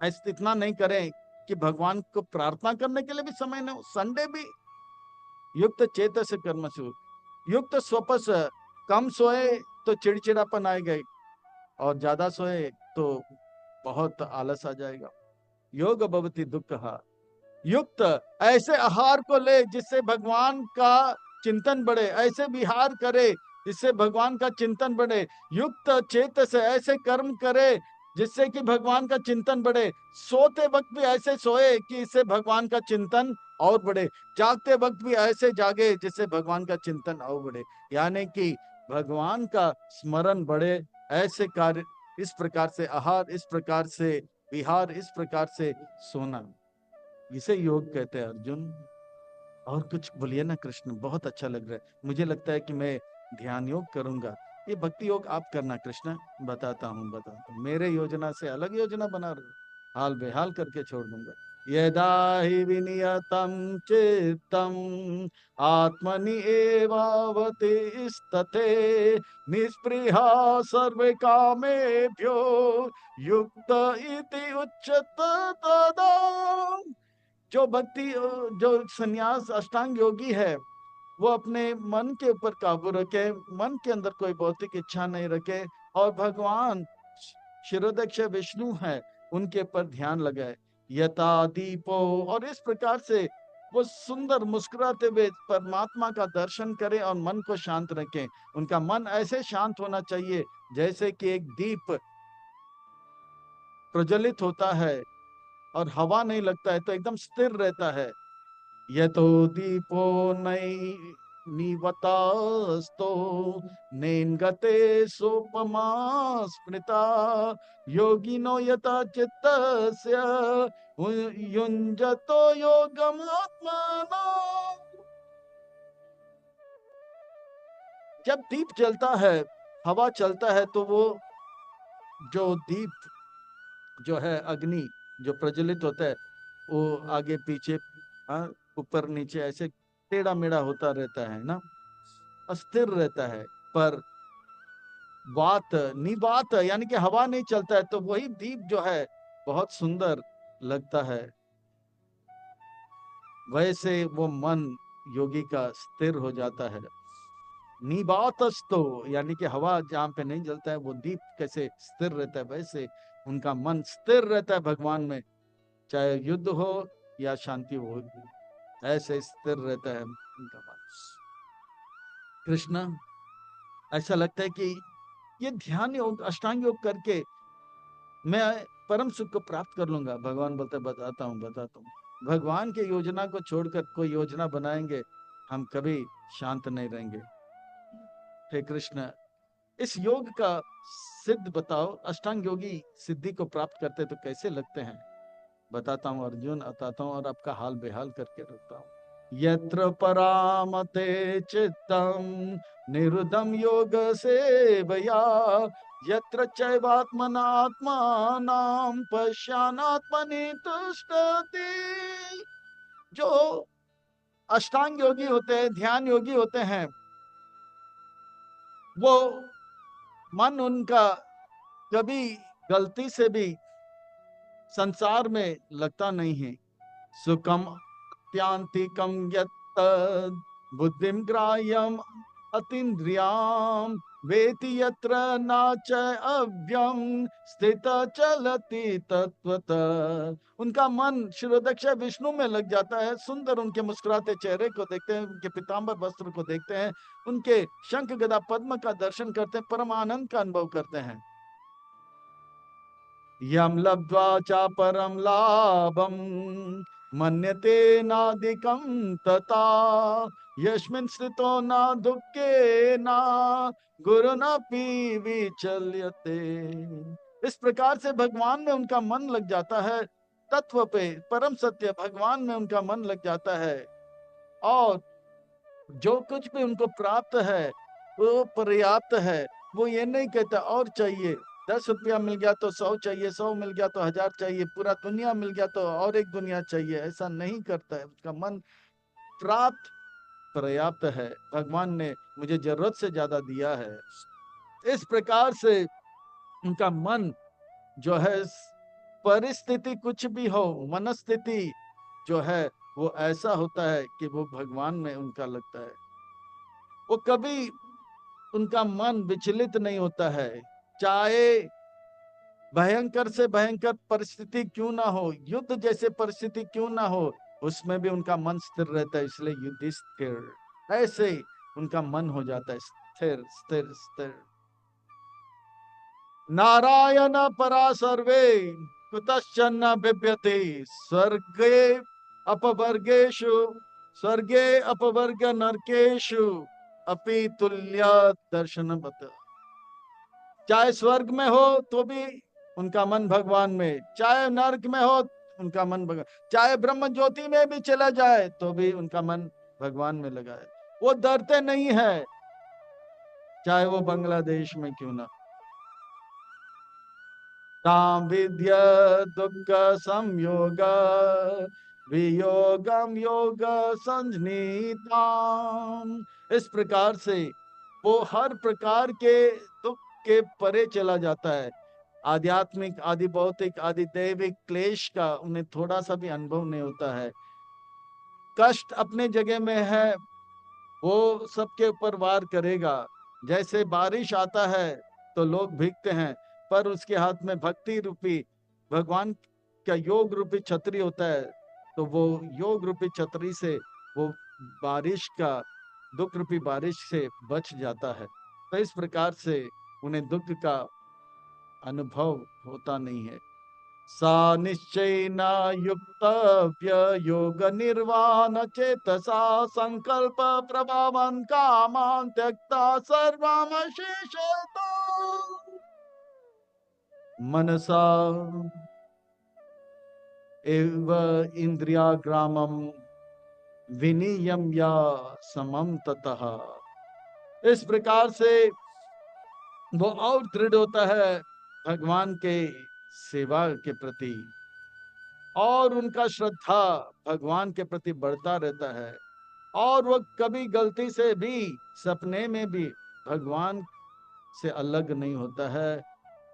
A: ऐसे इतना नहीं करें कि भगवान को प्रार्थना करने के लिए भी समय न हो, संडे भी। युक्त चेतस कर्मसु, युक्त स्वपस, कम सोए तो चिड़चिड़ापन आएगा, और ज्यादा सोए तो बहुत आलस आ जाएगा। योग भवति दुःख। युक्त, ऐसे आहार को ले जिससे भगवान का चिंतन बढ़े, ऐसे विहार करे जिससे भगवान का चिंतन बढ़े। युक्त चेत से ऐसे कर्म करे जिससे कि भगवान का चिंतन बढ़े। सोते वक्त भी ऐसे सोए कि इससे भगवान का चिंतन और बढ़े। जागते वक्त भी ऐसे जागे जिससे भगवान का चिंतन और बढ़े, यानी कि भगवान का स्मरण बढ़े। ऐसे कार्य, इस प्रकार से आहार, इस प्रकार से विहार, इस प्रकार से सोना, इसे योग कहते हैं अर्जुन। और कुछ बोलिए ना कृष्ण, बहुत अच्छा लग रहा है। मुझे लगता है कि मैं ध्यान योग करूंगा। ये भक्ति योग आप करना कृष्ण, बताता हूँ। मेरे योजना से अलग योजना बना रहे हो, हाल बेहाल करके छोड़ दूंगा। यदा हि विनियतं चित्तम आत्मनि एवावतिष्ठते निस्पृहा सर्वे कामेभ्यो युक्त इति उच्यते तदा। जो भक्ति, जो सन्यास अष्टांग योगी है, वो अपने मन के ऊपर काबू रखे, मन के अंदर कोई भौतिक इच्छा नहीं रखे, और भगवान शिरोदक्ष विष्णु है उनके ऊपर ध्यान लगाए। यथा दीपो, और इस प्रकार से वो सुंदर मुस्कुराते हुए परमात्मा का दर्शन करें और मन को शांत रखें। उनका मन ऐसे शांत होना चाहिए जैसे कि एक दीप प्रज्वलित होता है और हवा नहीं लगता है तो एकदम स्थिर रहता है। यतो दीपो नई निवतास्तो नेंगते सोपमा स्मृता योगिनो यथा चित्तस्य युञ्जतो योगमात्मना। जब दीप जलता है, हवा चलता है, तो वो जो दीप जो है, अग्नि जो प्रज्वलित होता है, वो आगे पीछे हाँ, ऊपर नीचे ऐसे टेढ़ा मेढ़ा होता रहता है ना, अस्थिर रहता है। पर वात निवात यानी कि हवा नहीं चलता है, तो वही दीप जो है बहुत सुंदर लगता है। वैसे वो मन योगी का स्थिर हो जाता है। निबातस्तो यानी कि हवा जहाँ पे नहीं जलता है, वो दीप कैसे स्थिर रहता है, वैसे उनका मन स्थिर रहता है भगवान में। चाहे युद्ध हो या शांति हो, ऐसे स्थिर रहता है उनका मन। कृष्ण, ऐसा लगता है कि ये ध्यान योग अष्टांग योग करके मैं परम सुख को प्राप्त कर लूंगा। भगवान बोलते हैं, बताता हूँ बताता हूँ। भगवान की योजना को छोड़कर कोई योजना बनाएंगे, हम कभी शांत नहीं रहेंगे। हे कृष्ण, इस योग का सिद्ध बताओ। अष्टांग योगी सिद्धि को प्राप्त करते तो कैसे लगते हैं? बताता हूँ अर्जुन, बताता हूँ, और आपका हाल बेहाल करके रखता हूँ। यत्र परामते चित्तम निरुदम योग सेवया, यत्र चैवात्मनात्मानं पश्यानात्मनि तुष्टति। जो अष्टांग योगी होते हैं, ध्यान योगी होते हैं, वो मन उनका कभी गलती से भी संसार में लगता नहीं है। सुखम त्यांतिकम यत्त बुद्धिम ग्राह्यम अतीन्द्रियाम वेति यत्र नाच अव्यम स्थित चलति तत्वत। उनका मन शिरोदक्ष विष्णु में लग जाता है। सुंदर उनके मुस्कुराते चेहरे को देखते हैं, उनके पीतांबर वस्त्र को देखते हैं, उनके शंख गदा पद्म का दर्शन करते हैं, परम आनंद का अनुभव करते हैं। यम लब्ध्वा च परम लाभम मन्यते नादिकं तथा यस्मिन् स्थितो न दुःखे न गुरुरपि विचल्यते। इस प्रकार से भगवान में उनका मन लग जाता है। तत्व पे, परम सत्य भगवान में उनका मन लग जाता है, और जो कुछ भी उनको प्राप्त है वो पर्याप्त है। वो ये नहीं कहता और चाहिए। 10 रुपया मिल गया तो 100 चाहिए, 100 मिल गया तो 1000 चाहिए, पूरा दुनिया मिल गया तो और एक दुनिया चाहिए, ऐसा नहीं करता है। उसका मन प्राप्त पर्याप्त है। भगवान ने मुझे जरूरत से ज्यादा दिया है। इस प्रकार से उनका मन जो है, परिस्थिति कुछ भी हो, मनस्थिति जो है वो ऐसा होता है कि वो भगवान में उनका लगता है। वो कभी उनका मन विचलित नहीं होता है। चाहे भयंकर से भयंकर परिस्थिति क्यों ना हो, युद्ध जैसे परिस्थिति क्यों ना हो, उसमें भी उनका मन स्थिर रहता है। इसलिए युधिष्ठिर ऐसे उनका मन हो जाता है स्थिर स्थिर स्थिर। नारायण परा सर्वे कुतश्चन बिभ्यते स्वर्गे अपवर्गेषु, स्वर्गे अपवर्ग नरकेषु अपि तुल्य दर्शन बत। चाहे स्वर्ग में हो तो भी उनका मन भगवान में, चाहे नरक में हो उनका मन भगवान, चाहे ब्रह्म ज्योति में भी चला जाए तो भी उनका मन भगवान में लगा है। वो डरते नहीं है, चाहे वो बांग्लादेश में क्यों ना। ताम विद्य दुख संयोग वियोगम योग संजनीताम। इस प्रकार से वो हर प्रकार के दुख के परे चला जाता है। आध्यात्मिक, आदि भौतिक, आदि दैविक क्लेश का उन्हें थोड़ा सा भी अनुभव नहीं होता है। कष्ट अपने जगह में है, वो सबके ऊपर वार करेगा। जैसे बारिश आता है तो लोग भीगते हैं, पर उसके हाथ में भक्ति रूपी भगवान का योग रूपी छतरी होता है, तो वो योग रूपी छतरी से वो बारिश का, दुख रूपी बारिश से बच जाता है। तो इस प्रकार से उन्हें दुख का अनुभव होता नहीं है। सा निश्चयेन युक्तव्य योग निर्वाण चेतसा संकल्प प्रभावन कामान त्यक्ता सर्वमशेषतो मनसा एव इंद्रियाग्रामम विनियम्य समम ततः। इस प्रकार से वो और दृढ़ होता है भगवान के सेवा के प्रति। और उनका श्रद्धा भगवान के प्रति बढ़ता रहता है, और वो कभी गलती से भी सपने में भी भगवान से अलग नहीं होता है,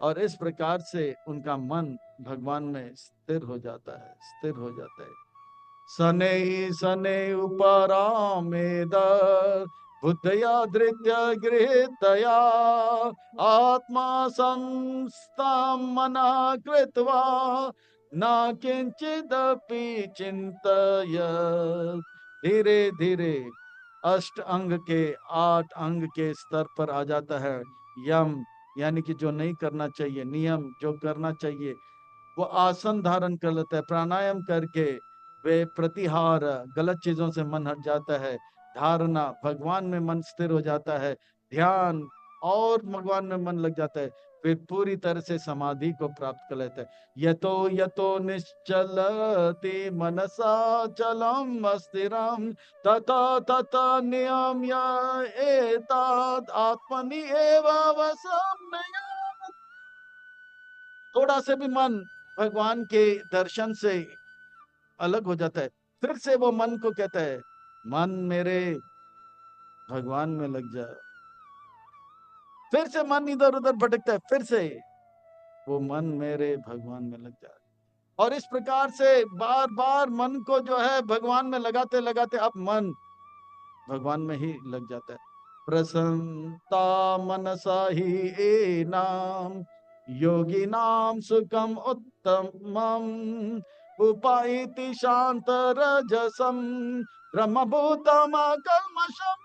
A: और इस प्रकार से उनका मन भगवान में स्थिर हो जाता है, स्थिर हो जाता है। शनै शनै उपरामेद बुद्धया धृत्य गृहीतया आत्मा संस्थं मना कृत्वा न किंचिदपि चिन्तयत्। धीरे धीरे अष्ट अंग के, आठ अंग के स्तर पर आ जाता है। यम यानी कि जो नहीं करना चाहिए, नियम जो करना चाहिए, वो आसन धारण कर लेता है, प्राणायाम करके वे प्रतिहार, गलत चीजों से मन हट जाता है, धारणा भगवान में मन स्थिर हो जाता है, ध्यान और भगवान में मन लग जाता है, फिर पूरी तरह से समाधि को प्राप्त कर लेता है। यतो यतो निश्चलति मनसा चलम अस्थिरम तथा तथा नियम्य एतद् आत्मनि एव वसं। थोड़ा से भी मन भगवान के दर्शन से अलग हो जाता है, फिर से वो मन को कहता है, मन मेरे भगवान में लग जा। फिर से मन इधर उधर भटकता है, फिर से वो मन मेरे भगवान में लग जा। और इस प्रकार से बार बार मन को जो है भगवान में लगाते लगाते अब मन भगवान में ही लग जाता है। प्रसन्नता मनसा ही एनाम योगी नाम सुखम उत्तमम उपायति शांत रजसम ब्रह्मभूतम कल्मषम।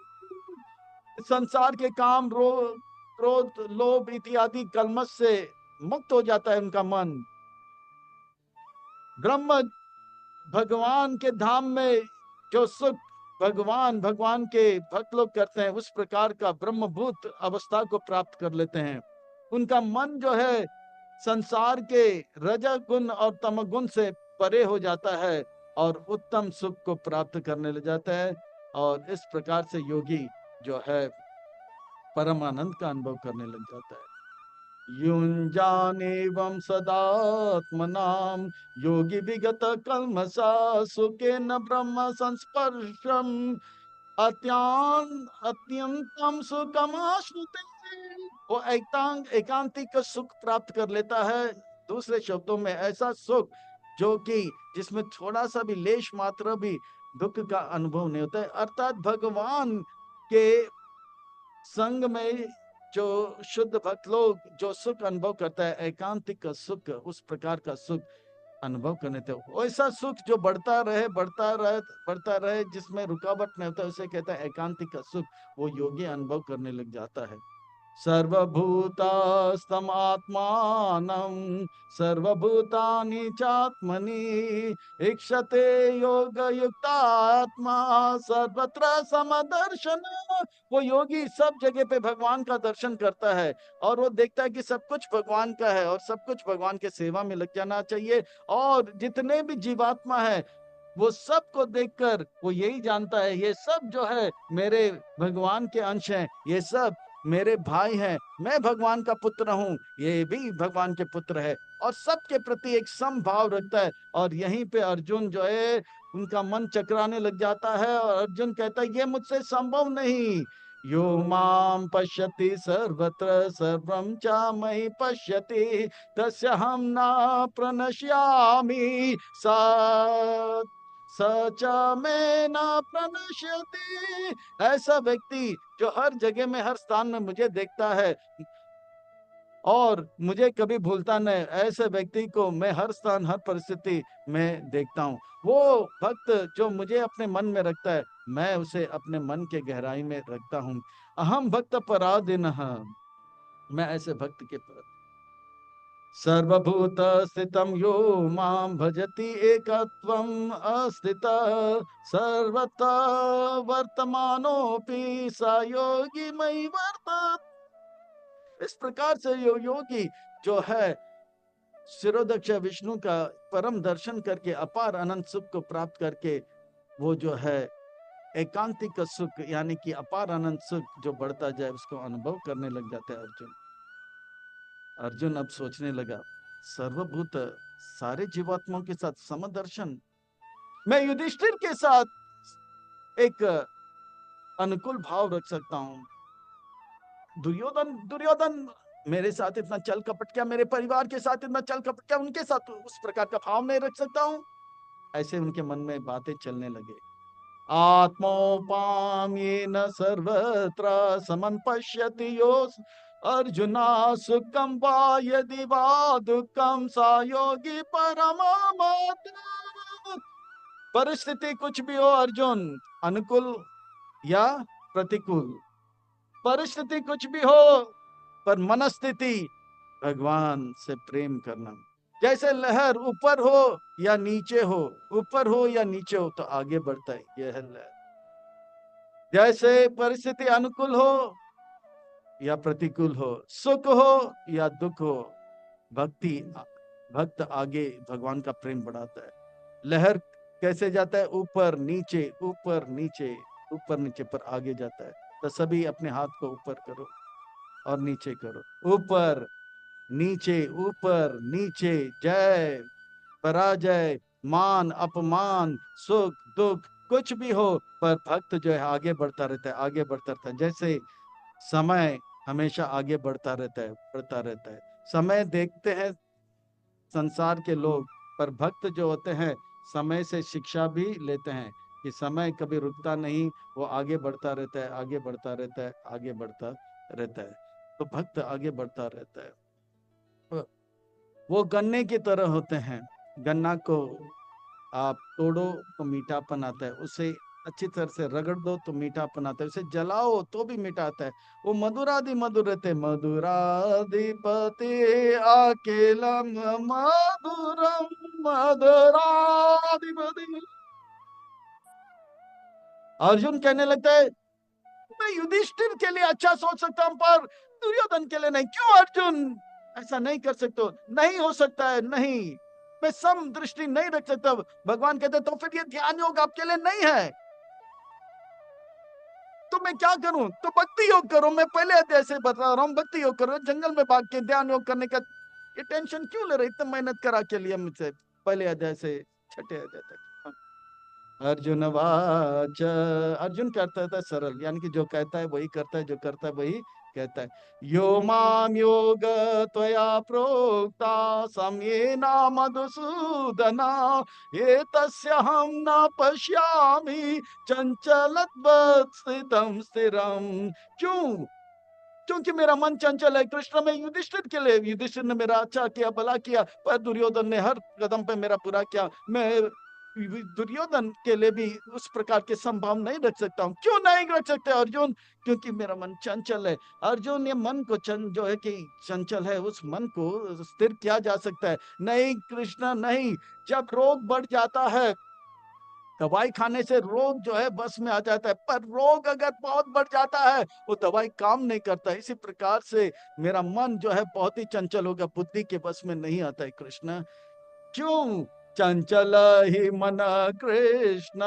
A: संसार के काम, क्रोध, लोभ इत्यादि कल्मश से मुक्त हो जाता है उनका मन। ब्रह्म भगवान के धाम में जो सुख भगवान के भक्त लोग करते हैं, उस प्रकार का ब्रह्मभूत अवस्था को प्राप्त कर लेते हैं। उनका मन जो है संसार के रजगुण और तमगुण से परे हो जाता है और उत्तम सुख को प्राप्त करने लग जाता है, और इस प्रकार से योगी जो है परम आनंद का अनुभव करने लग जाता है। युञ्जानेवं सदात्मनां योगी विगत कल्मषा सुखेन ब्रह्म संस्पर्शम अत्यंतम सुखमाश्नुते। वो एकांतिक सुख प्राप्त कर लेता है। दूसरे शब्दों में ऐसा सुख जो कि जिसमें थोड़ा सा भी लेश मात्र भी दुख का अनुभव नहीं होता है, अर्थात भगवान के संग में जो शुद्ध भक्त लोग जो सुख अनुभव करता है, एकांतिक का सुख, उस प्रकार का सुख अनुभव करने थे। वैसा सुख जो बढ़ता रहे बढ़ता रहे बढ़ता रहे, जिसमें रुकावट नहीं होता, उसे कहता है एकांतिक का सुख। वो योगी अनुभव करने लग जाता है। सर्वभूतास्तमात्मानं सर्वभूतानि चात्मनि इक्षते योगयुक्तात्मा सर्वत्र समदर्शन। वो योगी सब जगह पे भगवान का दर्शन करता है, और वो देखता है कि सब कुछ भगवान का है और सब कुछ भगवान के सेवा में लग जाना चाहिए। और जितने भी जीवात्मा है वो सबको देखकर वो यही जानता है, ये सब जो है मेरे भगवान के अंश हैं, ये सब मेरे भाई हैं, मैं भगवान का पुत्र हूँ, ये भी भगवान के पुत्र है, और सबके प्रति एक समभाव रखता है। और यहीं पे अर्जुन जो है उनका मन चकराने लग जाता है, और अर्जुन कहता है ये मुझसे संभव नहीं। यो माम पश्यति सर्वत्र सर्वं च मयि पश्यति तस्य हम ना प्रणश्यामि सा सच में ना प्रणश्यति। ऐसा व्यक्ति जो हर जगह में हर स्थान में मुझे देखता है और मुझे कभी भूलता नहीं, ऐसे व्यक्ति को मैं हर स्थान हर परिस्थिति में देखता हूँ। वो भक्त जो मुझे अपने मन में रखता है, मैं उसे अपने मन के गहराई में रखता हूँ। अहम भक्त पराधीनः, मैं ऐसे भक्त के पर सर्वभूत स्थितं यो मां भजति एकत्वम् अस्थितः सर्वत्र वर्तमानोऽपि स योगी मयि वर्तते। इस प्रकार से योगी जो है शिरोदक्ष विष्णु का परम दर्शन करके अपार अनंत सुख को प्राप्त करके, वो जो है एकांतिक सुख यानी कि अपार अनंत सुख जो बढ़ता जाए उसको अनुभव करने लग जाता है। अर्जुन अब सोचने लगा, सर्वभूत सारे जीवात्माओं के साथ समदर्शन। मैं युधिष्ठिर के साथ एक अनुकूल भाव रख सकता हूं। दुर्योधन दुर्योधन मेरे साथ इतना चल कपट क्या, मेरे परिवार के साथ इतना चल कपट क्या, उनके साथ उस प्रकार का भाव नहीं रख सकता हूं। ऐसे उनके मन में बातें चलने लगे। आत्मोपाम्येन सर्वत्र समं पश्यति योऽस अर्जुना सुखं वा यदि वा दुःखं सा योगी परमामत। परिस्थिति कुछ भी हो अर्जुन, अनुकूल या प्रतिकूल, परिस्थिति कुछ भी हो, पर मनस्थिति भगवान से प्रेम करना। जैसे लहर ऊपर हो या नीचे हो, ऊपर हो या नीचे हो तो आगे बढ़ता है, यह है लहर। जैसे परिस्थिति अनुकूल हो या प्रतिकूल हो, सुख हो या दुख हो, भक्त आगे भगवान का प्रेम बढ़ाता है। लहर कैसे जाता है, ऊपर नीचे ऊपर नीचे ऊपर नीचे, पर आगे जाता है। तो सभी अपने हाथ को ऊपर करो और नीचे करो, ऊपर नीचे ऊपर नीचे, जय पराजय, मान अपमान, सुख दुख कुछ भी हो, पर भक्त जो है आगे बढ़ता रहता है, आगे बढ़ता रहता है। जैसे समय हमेशा आगे बढ़ता रहता है, बढ़ता रहता है। समय देखते हैं संसार के लोग, पर भक्त जो होते हैं समय से शिक्षा भी लेते हैं कि समय कभी रुकता नहीं, वो आगे बढ़ता रहता है, आगे बढ़ता रहता है, आगे बढ़ता रहता है। तो भक्त आगे बढ़ता रहता है। वो गन्ने की तरह होते हैं। गन्ना को आप तोड़ो तो मीठापन आता है, उसे अच्छी तरह से रगड़ दो तो मीठापन आता है, उसे जलाओ तो भी मीठा आता है। वो मधुरादि मधुर रहते, मधुराधिपति अकेलम मधुरम मधुराधिपति। अर्जुन कहने लगता है मैं युधिष्ठिर के लिए अच्छा सोच सकता हूं, पर दुर्योधन के लिए नहीं। क्यों अर्जुन ऐसा नहीं कर सकते हो? नहीं हो सकता है, नहीं, मैं सम दृष्टि नहीं रख सकता। भगवान कहते तो फिर ये ध्यान योग आपके लिए नहीं है, तो मैं क्या करूं? तो भक्ति योग करो। मैं पहले अध्याय से बता रहा हूं, भक्ति योग करो। जंगल में भाग के ध्यान योग करने का ये टेंशन क्यों ले रहे? इतना मेहनत करा के लिए मुझसे, पहले अध्याय से छठे अध्याय तक। अर्जुन वाच, अर्जुन कहता था सरल, यानी कि जो कहता है वही करता है, जो करता है वही कहता है। यो माम योग त्वया प्रोक्ता सम्येन मधुसूदना ये तस्य हम न पश्यामि चंचलत्वत् स्थितम स्थिरम। क्यों? क्योंकि मेरा मन चंचल है कृष्ण। मैं युधिष्ठिर के लिए, युधिष्ठिर ने मेरा अच्छा किया, भला किया, पर दुर्योधन ने हर कदम पे मेरा बुरा किया। मैं दुर्योधन के लिए भी उस प्रकार के संभाव नहीं रख सकता हूँ। क्यों नहीं रख सकते अर्जुन? क्योंकि मेरा मन चंचल है। अर्जुन, ये मन को जो है कि चंचल है, उस मन को स्थिर किया जा सकता है? नहीं कृष्ण, नहीं। जब रोग बढ़ जाता है, दवाई खाने से रोग जो है बस में आ जाता है, पर रोग अगर बहुत बढ़ जाता है वो दवाई काम नहीं करता। इसी प्रकार से मेरा मन जो है बहुत ही चंचल होगा, बुद्धि के बस में नहीं आता है कृष्ण। क्यों? चंचल ही मन कृष्ण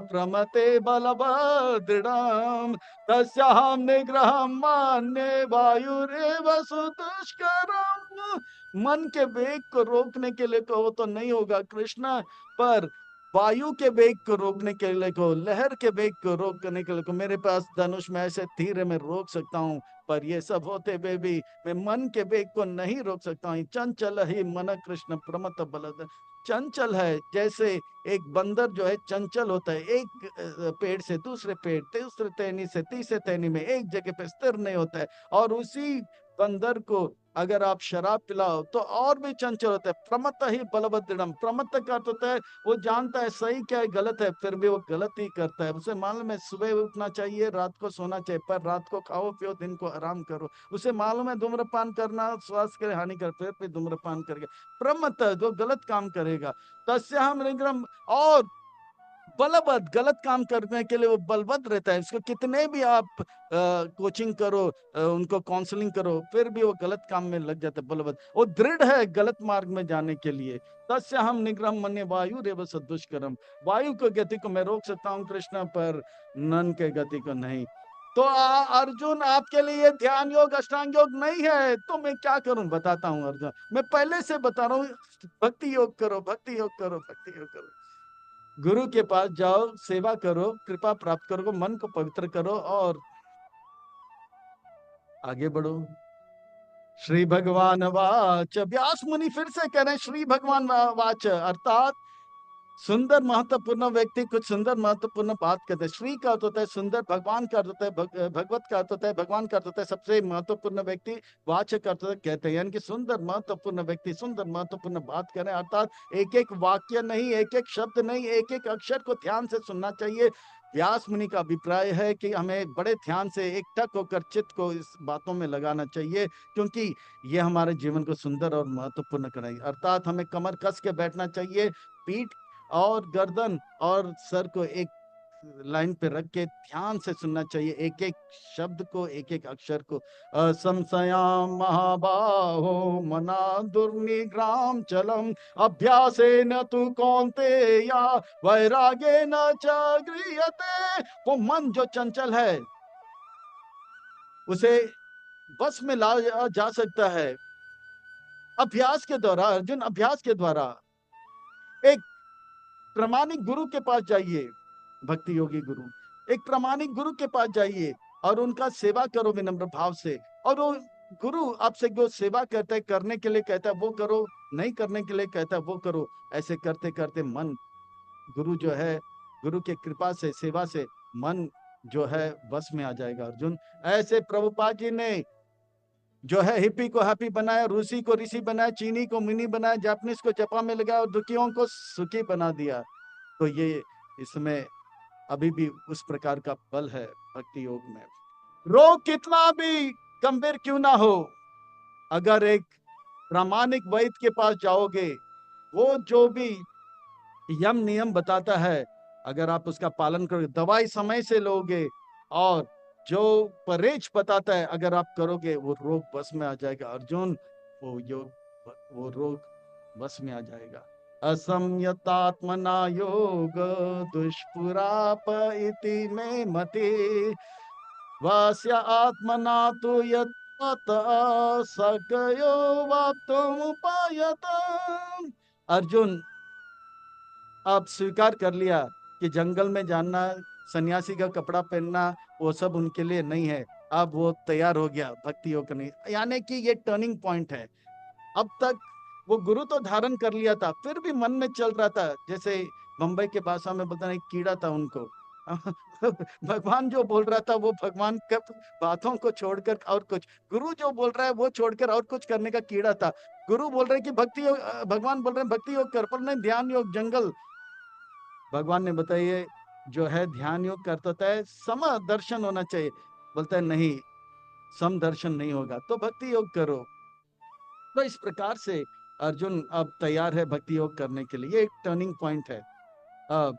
A: प्रमते बलभद्रम तस्याहं निग्रहं मन्ये वायुरेव सुदुष्करम। मन के वेग को रोकने के लिए कहो तो नहीं होगा कृष्ण, पर वायु के वेग को रोकने के लिए कहो, लहर के वेग को रोकने के लिए कहो। मेरे पास धनुष में ऐसे तीर है, मैं रोक सकता हूँ, पर ये सब होते हुए भी मैं मन के वेग को नहीं रोक सकता हूँ। चंचल ही मन कृष्ण प्रमत बलद। चंचल है, जैसे एक बंदर जो है चंचल होता है, एक पेड़ से दूसरे पेड़, दूसरे टहनी से तीसरे टहनी में एक जगह पे स्थिर नहीं होता है। और उसी बंदर को अगर आप शराब पिलाओ तो और भी चंचल होता है। प्रमत्त ही बलभद्रम, प्रमत्त का अर्थ होता है वो जानता है सही क्या है गलत है, फिर भी वो गलत ही करता है। उसे मालूम है सुबह उठना चाहिए, रात को सोना चाहिए, पर रात को खाओ पियो, दिन को आराम करो। उसे मालूम है धूम्रपान करना स्वास्थ्य के लिए हानिकारक, फिर भी धूम्रपान करके प्रमत्त जो गलत काम करेगा। तस्य हम निग्रह, और बलवत गलत काम करने के लिए वो बलवत रहता है। इसको कितने भी आप कोचिंग करो, उनको काउंसलिंग करो, फिर भी वो गलत काम में लग जाता है। बलवत वो दृढ़ है गलत मार्ग में जाने के लिए। तस्य हम निग्रह मन्य वायु रेव सदुष्करम। वायु को गति को मैं रोक सकता हूँ कृष्ण, पर नन के गति को नहीं। तो अर्जुन आपके लिए ध्यान योग अष्टांग योग नहीं है, तो मैं क्या करूं? बताता हूं अर्जुन, मैं पहले से बता रहा हूं, भक्ति योग करो, भक्ति योग करो, भक्ति योग करो। गुरु के पास जाओ, सेवा करो, कृपा प्राप्त करो, मन को पवित्र करो और आगे बढ़ो। श्री भगवान वाच, व्यास मुनि फिर से कह रहे हैं श्री भगवान वाच, अर्थात सुंदर महत्वपूर्ण व्यक्ति कुछ सुंदर महत्वपूर्ण बात करते हैं। श्री का अर्थ होता है सुंदर, भगवान का अर्थ होता है भगवत का अर्थ होता है, भगवान का अर्थ होता है सबसे महत्वपूर्ण व्यक्ति, वाच का अर्थ कहते हैं, यानी कि सुंदर महत्वपूर्ण व्यक्ति सुंदर महत्वपूर्ण बात करें, अर्थात एक एक वाक्य नहीं, एक एक शब्द नहीं, एक एक अक्षर को ध्यान से सुनना चाहिए। व्यास मुनि का अभिप्राय है कि हमें बड़े ध्यान से एकटक होकर चित्त को इस बातों में लगाना चाहिए, क्योंकि ये हमारे जीवन को सुंदर और महत्वपूर्ण करेंगे। अर्थात हमें कमर कस के बैठना चाहिए, पीठ और गर्दन और सर को एक लाइन पे रख के ध्यान से सुनना चाहिए, एक एक शब्द को, एक एक अक्षर को। असंशयाम महाबाहो मना दुर्निग्राम चलम अभ्यासेन तु कौन्तेया वैरागेन च गृह्यते। वो मन जो चंचल है उसे बस में ला जा सकता है अभ्यास के द्वारा। अर्जुन, अभ्यास के द्वारा। एक प्रामाणिक गुरु के पास जाइए, भक्ति योगी गुरु, एक प्रामाणिक गुरु के पास जाइए और उनका सेवा करो विनम्र भाव से। और वो गुरु आपसे जो सेवा कहता है, करने के लिए कहता है वो करो, नहीं करने के लिए कहता है वो करो। ऐसे करते करते मन, गुरु जो है, गुरु के कृपा से, सेवा से मन जो है बस में आ जाएगा। अर्जुन, ऐसे प्रभुपाद जी ने जो है हिप्पी को हैप्पी बनाया, रूसी को ऋषि बनाया, चीनी को मुनि बनाया, जापानीज को जपा में लगाया और दुखियों को सुखी बना दिया। तो ये इसमें अभी भी उस प्रकार का बल है भक्ति योग में। रोग कितना भी गंभीर क्यों ना हो, अगर एक प्रामाणिक वैद्य के पास जाओगे, वो जो भी यम नियम बताता है अगर आप उसका पालन करोगे, दवाई समय से लोगे और जो परहेज बताता है अगर आप करोगे, वो रोग बस में आ जाएगा। अर्जुन, वो रोग बस में आ जाएगा। असंयतात्मना योग दुष्पुराप इति में मति वस्य आत्मना तु यत् सकयो वाप्तुमुपायत। अर्जुन, आप स्वीकार कर लिया कि जंगल में जानना, सन्यासी का कपड़ा पहनना वो सब उनके लिए नहीं है। अब वो तैयार हो गया भक्ति योग करने, यानी कि ये टर्निंग पॉइंट है। अब तक वो गुरु तो धारण कर लिया था, फिर भी मन में चल रहा था, जैसे मुंबई के भाषा में बताने कीड़ा था उनको। भगवान जो बोल रहा था वो भगवान के बातों को छोड़कर और कुछ, गुरु जो बोल रहा है वो छोड़कर और कुछ करने का कीड़ा था। गुरु बोल रहे कि भक्ति योग, भगवान बोल रहे हैं भक्ति योग कर, पर नहीं, ध्यान योग जंगल। भगवान ने बताइए जो है ध्यान योग करता है, सम दर्शन होना चाहिए। बोलता है नहीं, सम दर्शन नहीं होगा, तो भक्ति योग करो। तो इस प्रकार से अर्जुन अब तैयार है भक्ति योग करने के लिए। एक टर्निंग पॉइंट है। अब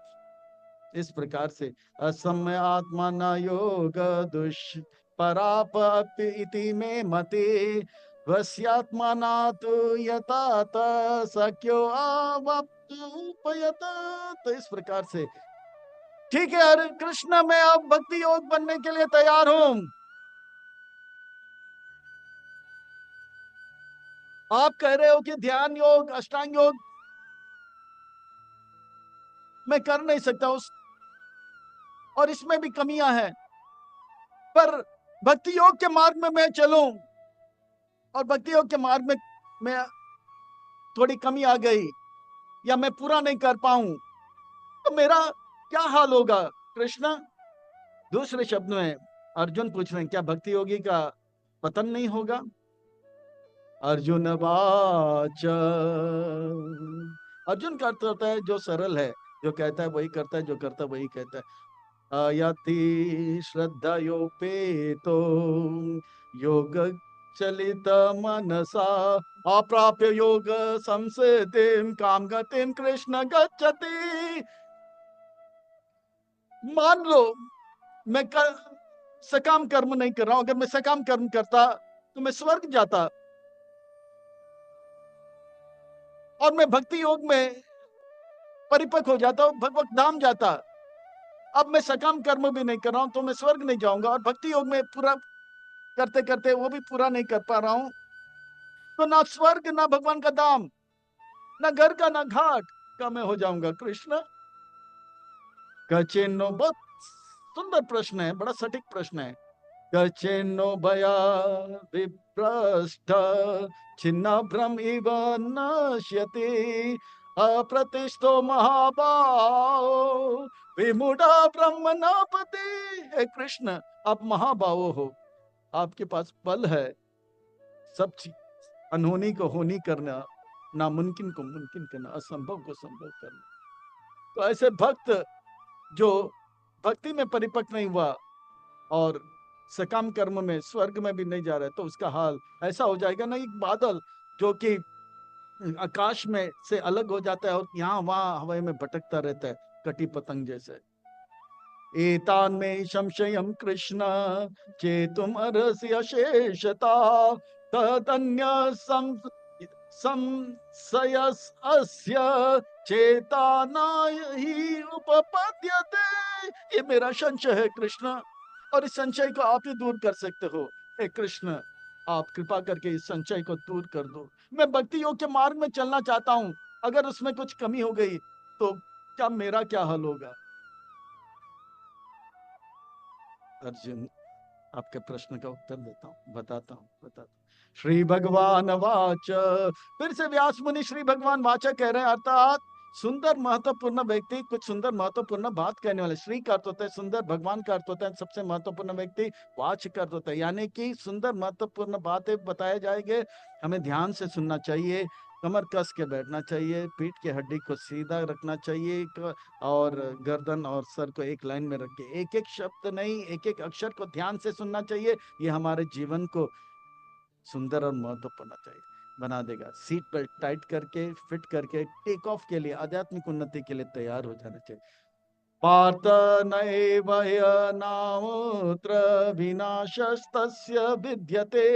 A: इस प्रकार से असम्य आत्मा न योग दुष्पराप इति में मति वस्यात्मा न तो यतात सक्यो आवाप्तुपयत। तो इस प्रकार से ठीक है, अरे कृष्ण, मैं अब भक्ति योग बनने के लिए तैयार हूं। आप कह रहे हो कि ध्यान योग अष्टांग योग मैं कर नहीं सकता उस, और इसमें भी कमियां हैं, पर भक्ति योग के मार्ग में मैं चलूं और भक्ति योग के मार्ग में मैं थोड़ी कमी आ गई या मैं पूरा नहीं कर पाऊं, तो मेरा क्या हाल होगा कृष्ण? दूसरे शब्द में अर्जुन पूछ रहे हैं, क्या भक्ति योगी का पतन नहीं होगा? अर्जुन वाच, अर्जुन का अर्थ होता है जो सरल है, जो कहता है वही करता है, जो करता है वही कहता है। अयति श्रद्धा योपेतो योग चलित मनसा अप्राप्य योग संसिद्धिं काम गतिं कृष्ण गच्छति। मान लो मैं सकाम कर्म नहीं कर रहा हूं, अगर मैं सकाम कर्म करता तो मैं स्वर्ग जाता, और मैं भक्ति योग में परिपक्व हो जाता हूं, भगवत धाम जाता। अब मैं सकाम कर्म भी नहीं कर रहा हूं तो मैं स्वर्ग नहीं जाऊंगा, और भक्ति योग में पूरा करते करते वो भी पूरा नहीं कर पा रहा हूं, तो ना स्वर्ग ना भगवान का धाम, ना घर का ना घाट का मैं हो जाऊंगा कृष्ण। कचिन्नो, बहुत सुंदर प्रश्न है, बड़ा सटीक प्रश्न है। कचिन्नो भया विभ्रष्ट छिन्न भ्रम इव नश्यति अप्रतिष्ठो महाभाव विमूढ़ ब्रह्म न पति। हे कृष्ण, आप महाभाव हो, आपके पास बल है सब चीज, अनहोनी को होनी करना, नामुमकिन को मुमकिन करना, असंभव को संभव करना। तो ऐसे भक्त जो भक्ति में परिपक्व नहीं हुआ और सकाम कर्म में स्वर्ग में भी नहीं जा रहे, तो उसका हाल ऐसा हो जाएगा ना, एक बादल जो कि आकाश में से अलग हो जाता है और यहाँ वहां हवा में भटकता रहता है, कटी पतंग जैसे। एतान में संशयम कृष्ण चेतुम अर्हसि अशेषता तदन्य संशयस अस्य चेतानाय ही उपपद्यते। ये मेरा संशय है कृष्ण, और इस संशय को आप ही दूर कर सकते हो। हे कृष्ण, आप कृपा करके इस संशय को दूर कर दो। मैं भक्ति योग के मार्ग में चलना चाहता हूँ, अगर उसमें कुछ कमी हो गई तो क्या मेरा क्या हल होगा? अर्जुन, आपके प्रश्न का उत्तर देता हूँ, बताता हूँ। श्री भगवान वाच, फिर से व्यास मुनि श्री भगवान वाचा कह रहे हैं, अर्थात सुंदर महत्वपूर्ण व्यक्ति कुछ सुंदर महत्वपूर्ण बात कहने वाले। श्री का अर्थ होता है सुंदर, भगवान का अर्थ होता है सबसे महत्वपूर्ण व्यक्ति, वाच का अर्थ होता है यानी कि सुंदर महत्वपूर्ण बातें बताए जाएंगे, हमें ध्यान से सुनना चाहिए, कमर कस के बैठना चाहिए, पीठ की हड्डी को सीधा रखना चाहिए, और गर्दन और सर को एक लाइन में रख के एक एक शब्द नहीं, एक एक अक्षर को ध्यान से सुनना चाहिए। ये हमारे जीवन को सुंदर और महत्वपूर्ण चाहिए बना देगा। सीट बेल्ट टाइट करके फिट करके टेक ऑफ के लिए, आध्यात्मिक उन्नति के लिए तैयार हो जाना चाहिए। पार्थ नैव नामुत्र विनाशस्तस्य विद्यते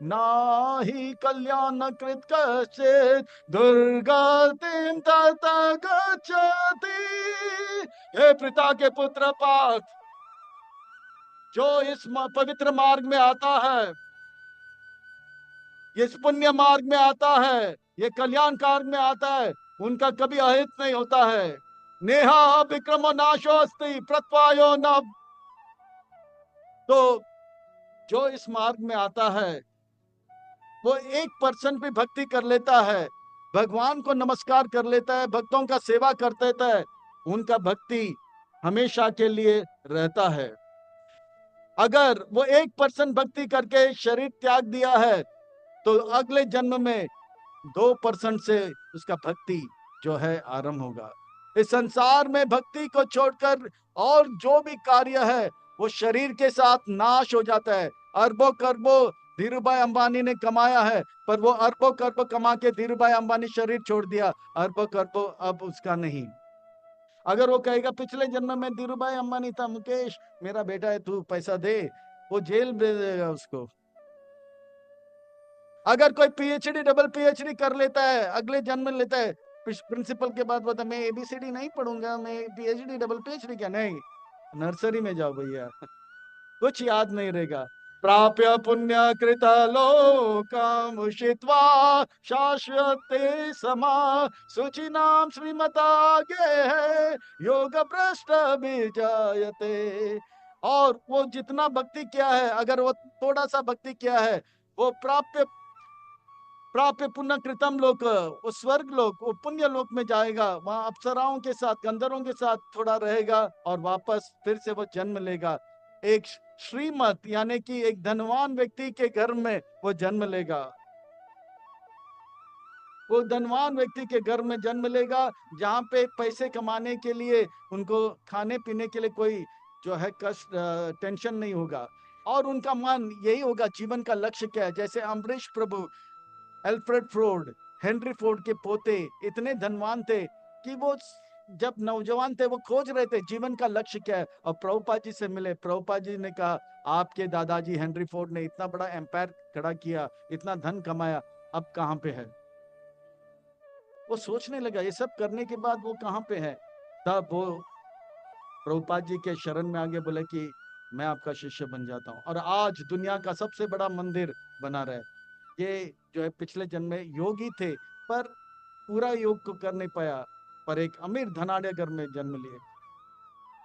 A: नाहि कल्याणकृत् कश्चित् दुर्गतिं तत गच्छति। हे पिता के पुत्र पार्थ, जो इस पवित्र मार्ग में आता है, इस पुण्य मार्ग में आता है, ये कल्याण कार्य में आता है, उनका कभी अहित नहीं होता है। नेहा विक्रम नाशो अस्ति प्रत्वायो न। तो जो इस मार्ग में आता है वो 1% भी भक्ति कर लेता है, भगवान को नमस्कार कर लेता है, भक्तों का सेवा कर देता है, उनका भक्ति हमेशा के लिए रहता है। अगर वो 1% भक्ति करके शरीर त्याग दिया है तो अगले जन्म में 2% से उसका भक्ति जो है आरंभ होगा। इस संसार में भक्ति को छोड़कर और जो भी कार्य है वो शरीर के साथ नाश हो जाता है। अरबों खरबों धीरू भाई अंबानी ने कमाया है, पर वो अरबों खरबों कमा के धीरू भाई अंबानी शरीर छोड़ दिया, अरबों खरबों अब उसका नहीं। अगर वो कहेगा पिछले जन्म में धीरू भाई अंबानी था, मुकेश मेरा बेटा है, तू पैसा दे, वो जेल भेज देगा उसको। अगर कोई पीएचडी डबल पीएचडी कर लेता है, अगले जन्म में लेता है, प्रिंसिपल के बाद बोलता मैं एबीसीडी नहीं पढ़ूंगा, मैं पीएचडी डबल पीएचडी क्या, नहीं, नर्सरी में जाओ भैया, कुछ याद नहीं रहेगा। प्राप्य पुण्य कृत लोकम उषित्वा शाश्वते समा शुचिनाम श्रीमता गे योग भ्रष्ट विजायते। और वो जितना भक्ति किया है, अगर वो थोड़ा सा भक्ति किया है, वो प्राप्य प्राप्य पुण्य कृतम लोक, वो स्वर्ग लोक, वो पुण्य लोक में जाएगा, वहां अप्सराओं के साथ गंधर्वों के साथ थोड़ा रहेगा और वापस फिर से वो जन्म लेगा। एक श्रीमत यानी कि एक धनवान व्यक्ति के घर में वो जन्म लेगा, वो धनवान व्यक्ति के घर में जन्म लेगा, जहाँ पे पैसे कमाने के लिए उनको खाने पीने के लिए कोई जो है कष्ट टेंशन नहीं होगा, और उनका मन यही होगा जीवन का लक्ष्य क्या है। जैसे अम्बरीश प्रभु, एल्फ्रेड फोर्ड, हेनरी फोर्ड के पोते इतने धनवान थे कि वो जब नौजवान थे वो खोज रहे थे जीवन का लक्ष्य क्या है, और प्रभुपाद जी से मिले। प्रभुपाद जी ने कहा आपके दादाजी हेनरी फोर्ड ने इतना बड़ा एम्पायर खड़ा किया, इतना धन कमाया, अब कहाँ पे है? वो सोचने लगा ये सब करने के बाद वो कहाँ पे है। तब वो प्रभुपाद जी के शरण में आगे बोले कि मैं आपका शिष्य बन जाता हूँ, और आज दुनिया का सबसे बड़ा मंदिर बना रहे। ये जो है पिछले जन्म में योगी थे, पर पूरा योग को कर नहीं पाया, पर एक अमीर धनाढ़ घर में जन्म लिए।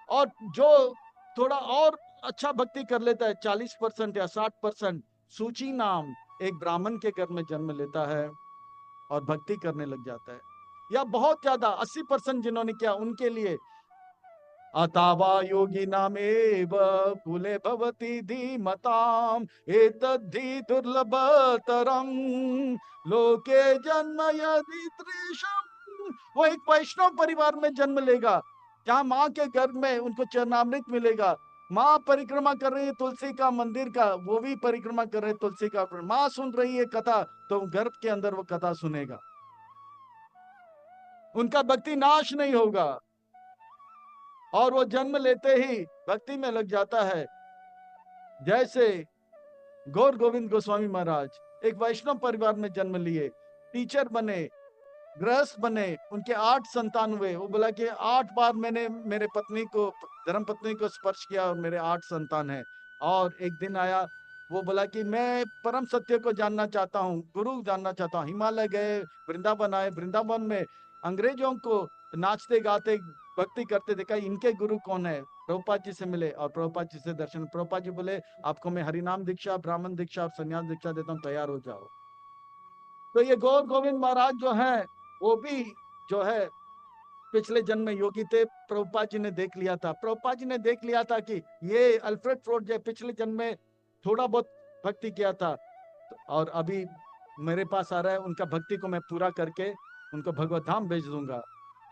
A: और जो थोड़ा और अच्छा भक्ति कर लेता है, 40% या 60%, सूची नाम एक ब्राह्मण के घर में जन्म लेता है और भक्ति करने लग जाता है। या बहुत ज्यादा 80% जिन्होंने किया उनके लिए अतावा योगी नामेव कुले भवति धीमताम एतद्धि दुर्लभतरम लोके जन्म यदि त्रिशम। वो एक वैष्णव परिवार में जन्म लेगा, जहाँ माँ के गर्भ में उनको चरणामृत मिलेगा। माँ परिक्रमा कर रही है तुलसी का मंदिर का, वो भी परिक्रमा कर रहे तुलसी का। माँ सुन रही है कथा, तो गर्भ के अंदर वो कथा सुनेगा, उनका भक्ति नाश नहीं होगा। और वो जन्म लेते ही भक्ति में लग जाता है। जैसे गौर गोविंद गोस्वामी महाराज एक वैष्णव परिवार में जन्म लिए, टीचर बने, गृहस्थ बने, उनके 8 संतान हुए। वो बोला कि 8 बार मैंने मेरे पत्नी को, धर्म पत्नी को स्पर्श किया और मेरे 8 संतान हैं। और एक दिन आया, वो बोला कि मैं परम सत्य को जानना चाहता हूँ, गुरु जानना चाहता हूँ। हिमालय गए, वृंदावन आए, वृंदावन में अंग्रेजों को नाचते गाते भक्ति करते देखा, इनके गुरु कौन है? प्रभुपाद जी से मिले और प्रभुपाद जी से दर्शन। प्रभुपाद जी बोले आपको मैं हरिनाम दीक्षा, ब्राह्मण दीक्षा और संन्यास दीक्षा देता हूँ, तैयार हो जाओ। तो ये गौर गोविंद महाराज जो है, वो भी जो है पिछले जन्म में योगी थे। प्रभुपाद जी ने देख लिया था, प्रभुपाद जी ने देख लिया था कि ये अल्फ्रेड फ्रोड जो पिछले जन्म में थोड़ा बहुत भक्ति किया था, और अभी मेरे पास आ रहा है, उनका भक्ति को मैं पूरा करके उनको भगवत धाम भेज दूंगा।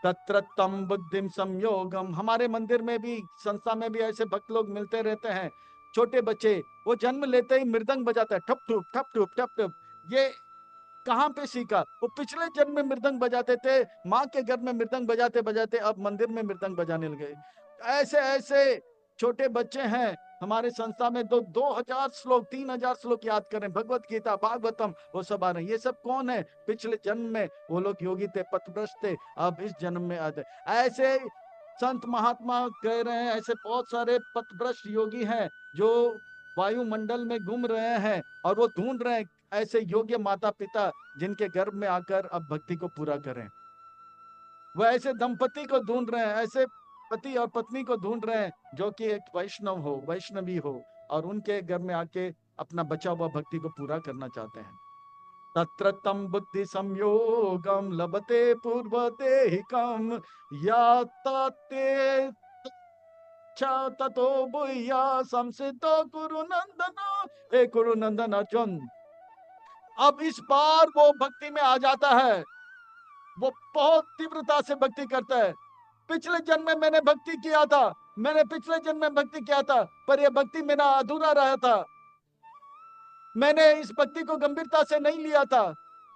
A: तत्र तम बुद्धिम संयोगम। हमारे मंदिर में भी, संस्था में भी ऐसे भक्त लोग मिलते रहते हैं। छोटे बच्चे, वो जन्म लेते ही मृदंग बजाता है, ठप ठुप ठप ठुप ठप ठुप। ये कहाँ पे सीखा? वो पिछले जन्म में मृदंग बजाते थे, माँ के घर में मृदंग बजाते बजाते अब मंदिर में मृदंग बजाने लगे। ऐसे ऐसे छोटे बच्चे हैं हमारे संस्था में। 2000 श्लोक, 3000 श्लोक याद करें, भगवत गीता, भागवतम, वो सब आ रहे हैं। ये सब कौन है? पिछले जन्म में वो लोग योगी थे, पथभ्रष्ट थे, अब इस जन्म में आते। ऐसे संत महात्मा कह रहे हैं, ऐसे बहुत सारे पथभ्रष्ट योगी हैं जो वायुमंडल में घूम रहे हैं, और वो ढूंढ रहे हैं ऐसे योग्य माता पिता जिनके गर्भ में आकर अब भक्ति को पूरा करें। वो ऐसे दंपति को ढूंढ रहे हैं, ऐसे पति और पत्नी को ढूंढ रहे हैं जो कि एक वैष्णव हो, वैष्णवी हो, और उनके घर में आके अपना बचा हुआ भक्ति को पूरा करना चाहते हैं। तत्र तम बुद्धि संयोगम लभते पूर्वते ही कम या तते ततो भूया संसितो कुरु नंदन। हे कुरु नंदन अर्जुन, अब इस बार वो भक्ति में आ जाता है, वो बहुत तीव्रता से भक्ति करता है। पिछले जन्म में मैंने भक्ति किया था, मैंने पिछले जन्म में भक्ति किया था, पर यह भक्ति मेरा अधूरा रहा था, मैंने इस भक्ति को गंभीरता से नहीं लिया था।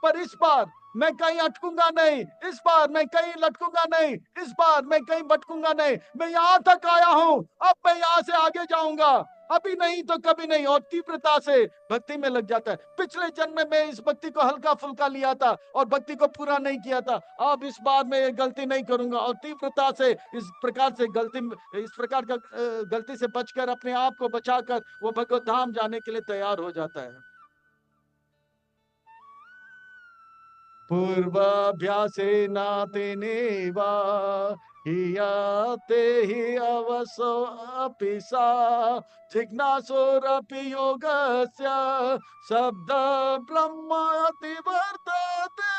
A: पर इस बार मैं कहीं अटकूंगा नहीं, इस बार मैं कहीं लटकूंगा नहीं, इस बार मैं कहीं भटकूंगा नहीं। मैं यहाँ तक आया हूं, अब मैं यहाँ से आगे जाऊंगा, अभी नहीं तो कभी नहीं। और तीव्रता से भक्ति में लग जाता है। पिछले जन्म में मैं इस भक्ति को हल्का फुल्का लिया था और भक्ति को पूरा नहीं किया था, अब इस बार मैं ये गलती नहीं करूंगा। और तीव्रता से इस प्रकार से इस प्रकार का गलती से बचकर, अपने आप को बचाकर वो भगवत धाम जाने के लिए तैयार हो जाता है। पूर्वाभ्यासेन तेनेवा हियाते हि अवसो अपि सा जिज्ञासुरपि योगस्य शब्द ब्रह्मति वर्तते।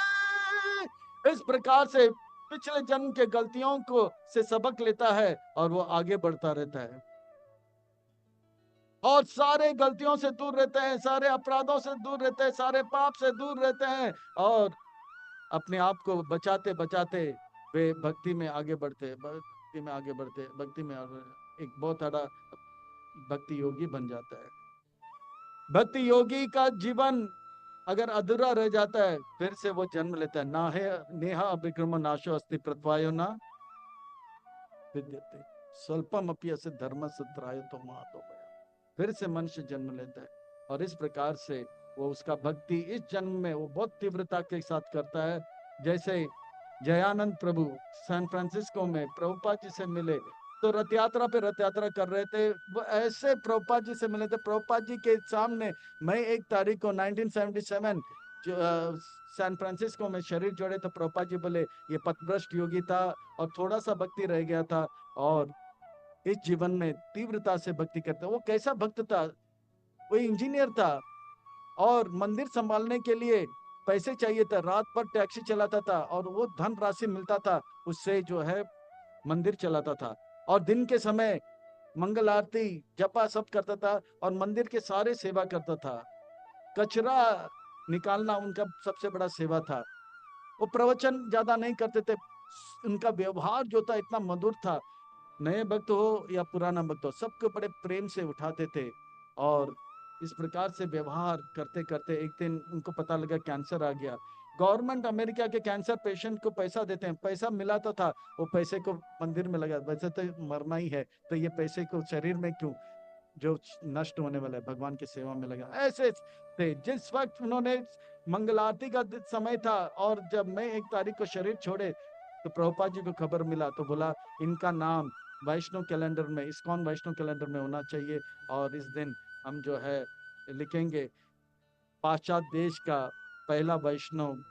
A: इस प्रकार से पिछले जन्म के गलतियों को से सबक लेता है और वो आगे बढ़ता रहता है, और सारे गलतियों से दूर रहते हैं, सारे अपराधों से दूर रहते हैं, सारे पाप से दूर रहते हैं, और अपने आप को बचाते बचाते वे भक्ति में आगे बढ़ते, भक्ति में आगे बढ़ते, भक्ति में एक बहुत बड़ा भक्ति योगी बन जाता है। भक्ति योगी का जीवन अगर अधूरा रह जाता है, फिर से वो जन्म लेता है। ना है नेहा अभिक्रम नाशो अस्ति प्रत्वायो ना विद्यते स्वल्पम अपि अस्य धर्म सत्राय तो महातो भया। फिर से मनुष्य जन्म लेता है, और इस प्रकार से वो उसका भक्ति इस जन्म में वो बहुत तीव्रता के साथ करता है। जैसे जयानंद प्रभु सैन फ्रांसिस्को में प्रभुपाद जी से मिले, तो रथ यात्रा पे रथ यात्रा कर रहे थे, वो ऐसे प्रभुपाद जी से मिले थे। प्रभुपाद जी के सामने मई 1 तारीख को 1977 जो सैन फ्रांसिस्को में शरीर जोड़े तो प्रभुपाद जी बोले ये पथभ्रष्ट योगी था और थोड़ा सा भक्ति रह गया था और इस जीवन में तीव्रता से भक्ति करता। वो कैसा भक्त था, वो इंजीनियर था और मंदिर संभालने के लिए पैसे चाहिए था, रात भर टैक्सी चलाता था और वो धन राशि मिलता था उससे जो है मंदिर चलाता था। और दिन के समय मंगल आरती जपा सब करता था और मंदिर के सारे सेवा करता था। कचरा निकालना उनका सबसे बड़ा सेवा था। वो प्रवचन ज्यादा नहीं करते थे, उनका व्यवहार जो था इतना मधुर था। नए भक्त हो या पुराना भक्त हो, सबको बड़े प्रेम से उठाते थे। और इस प्रकार से व्यवहार करते करते एक दिन उनको पता लगा कैंसर आ गया। गवर्नमेंट अमेरिका के कैंसर पेशेंट को पैसा देते हैं, पैसा मिला तो था, वो पैसे को मंदिर में लगा, वैसे तो मरना ही है तो ये पैसे को शरीर में क्यों, जो नष्ट होने वाला है भगवान की सेवा में लगा। ऐसे थे। जिस वक्त उन्होंने मंगल आरती का समय था और जब मई 1 तारीख को शरीर छोड़े तो प्रभुपाद जी को खबर मिला तो बोला इनका नाम वैष्णव कैलेंडर में, इस्कॉन वैष्णव कैलेंडर में होना चाहिए और इस दिन हम जो है लिखेंगे पाश्चात्य देश का पहला वैष्णव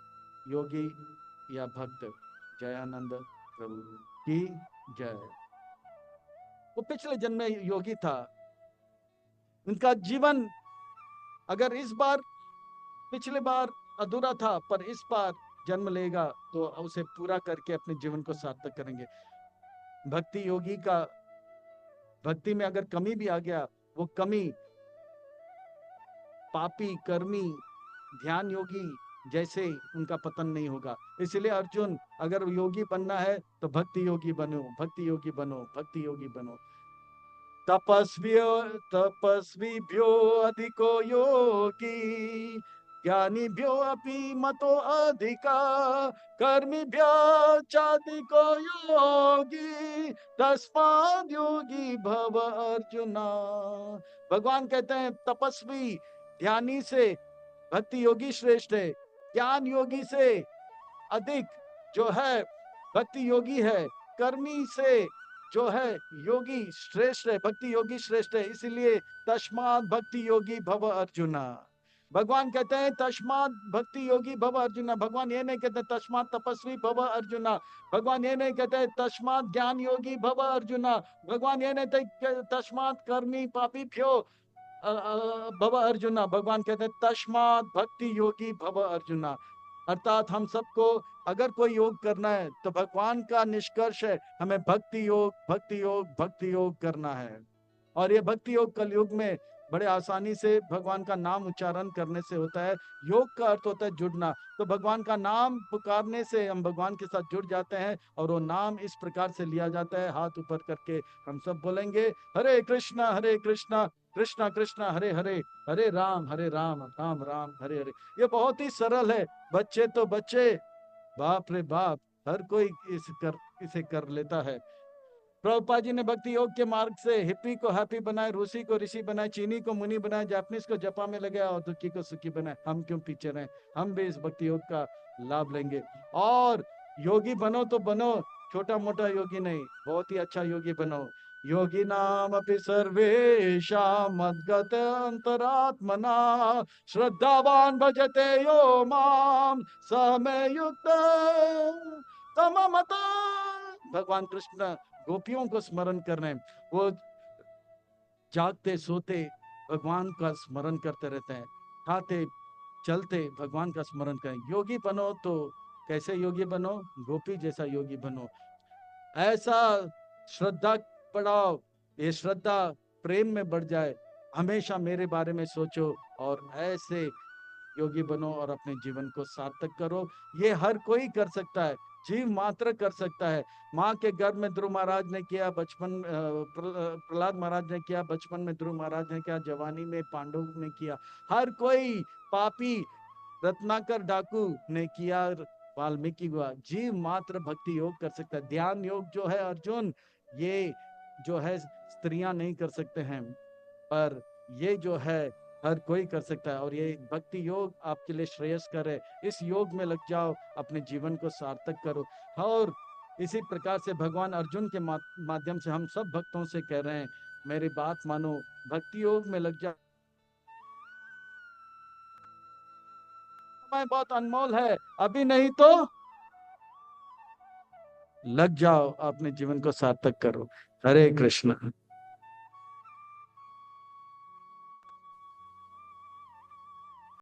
A: योगी या भक्त जयानंद प्रभु की जय। वो पिछले जन्म में योगी था। उनका जीवन अगर इस बार पिछले बार अधूरा था पर इस बार जन्म लेगा तो उसे पूरा करके अपने जीवन को सार्थक करेंगे। भक्ति योगी का भक्ति में अगर कमी भी आ गया, वो कमी पापी कर्मी ध्यान योगी जैसे उनका पतन नहीं होगा। इसलिए अर्जुन अगर योगी बनना है तो भक्ति योगी बनो, भक्ति योगी बनो, भक्ति योगी बनो। तपस्वियो तपस्विभ्यो अधिको योगी ज्ञानीभ्यो अपि मतो अधिका कर्मिभ्यो चाधिको योगी तस्माद् योगी भव अर्जुना। भगवान कहते हैं तपस्वी ध्यानी से भक्ति योगी श्रेष्ठ है, ज्ञान योगी से अधिक जो है भक्ति योगी है, कर्मी से जो है योगी श्रेष्ठ है, भक्ति योगी श्रेष्ठ है। इसीलिए तस्मात् भक्ति योगी भव अर्जुना। भगवान कहते हैं तस्मात् भक्ति योगी भव अर्जुना। भगवान ये नहीं कहते तस्मात् तपस्वी भव अर्जुना। भगवान ये नहीं कहते तस्मात् ज्ञान योगी भव अर्जुना। भगवान ये नहीं कहते तस्मात् कर्मी पापी भ्यो भव अर्जुना। भगवान कहते हैं तस्मात् भक्ति योगी भव अर्जुना। अर्थात हम सबको अगर कोई योग करना है तो भगवान का निष्कर्ष है हमें भक्ति योग भक्ति योग भक्ति योग करना है। और ये भक्ति योग कलयुग में बड़े आसानी से भगवान का नाम उच्चारण करने से होता है। योग का अर्थ होता है जुड़ना, तो भगवान का नाम पुकारने से हम भगवान के साथ जुड़ जाते हैं और वो नाम इस प्रकार से लिया जाता है। हाथ ऊपर करके हम सब बोलेंगे हरे कृष्णा कृष्णा कृष्णा हरे हरे, हरे राम राम राम हरे हरे। ये बहुत ही सरल है, बच्चे तो बच्चे, बाप रे बाप, हर कोई इसे कर लेता है। प्रभुपाद जी ने भक्ति योग के मार्ग से हिप्पी को हैप्पी बनाए, रूसी को ऋषि बनाए, चीनी को मुनि बनाए, जापानीज को जपा में लगे और दुखी को सुखी बनाए। हम क्यों पीछे रहे, हम भी इस भक्ति योग का लाभ लेंगे। और योगी बनो तो बनो, छोटा मोटा योगी नहीं, बहुत ही अच्छा योगी बनो। योगी नाम अपि सर्वेषां मद्गत अंतरात्मना श्रद्धावान भजते यो माम स मे युक्त तममता। भगवान कृष्ण गोपियों को स्मरण कर रहे हैं, वो जागते सोते भगवान का स्मरण करते रहते हैं, खाते चलते भगवान का स्मरण करें। योगी बनो तो कैसे योगी बनो, गोपी जैसा योगी बनो। ऐसा श्रद्धा बढ़ाओ, ये श्रद्धा प्रेम में बढ़ जाए। हमेशा मेरे बारे में सोचो और ऐसे योगी बनो और अपने जीवन को सार्थक करो। ये हर कोई कर सकता है, जीव मात्र कर सकता है। माँ के गर्भ में ध्रुव महाराज ने किया, बचपन प्रहलाद महाराज ने किया, बचपन में ध्रुव महाराज ने किया, जवानी में पांडव ने किया। हर कोई पापी रत्नाकर डाकू ने किया, वाल्मीकि हुआ। जीव मात्र भक्ति योग कर सकता है। ध्यान योग जो है अर्जुन, ये जो है स्त्रियां नहीं कर सकते हैं, पर ये जो है हर कोई कर सकता है। और ये भक्ति योग आपके लिए श्रेयस्कर है। इस योग में लग जाओ, अपने जीवन को सार्थक करो। और इसी प्रकार से भगवान अर्जुन के माध्यम से हम सब भक्तों से कह रहे हैं, मेरी बात मानो, भक्ति योग में लग जाओ। समय बहुत अनमोल है, अभी नहीं तो लग जाओ, अपने जीवन को सार्थक करो। हरे कृष्ण।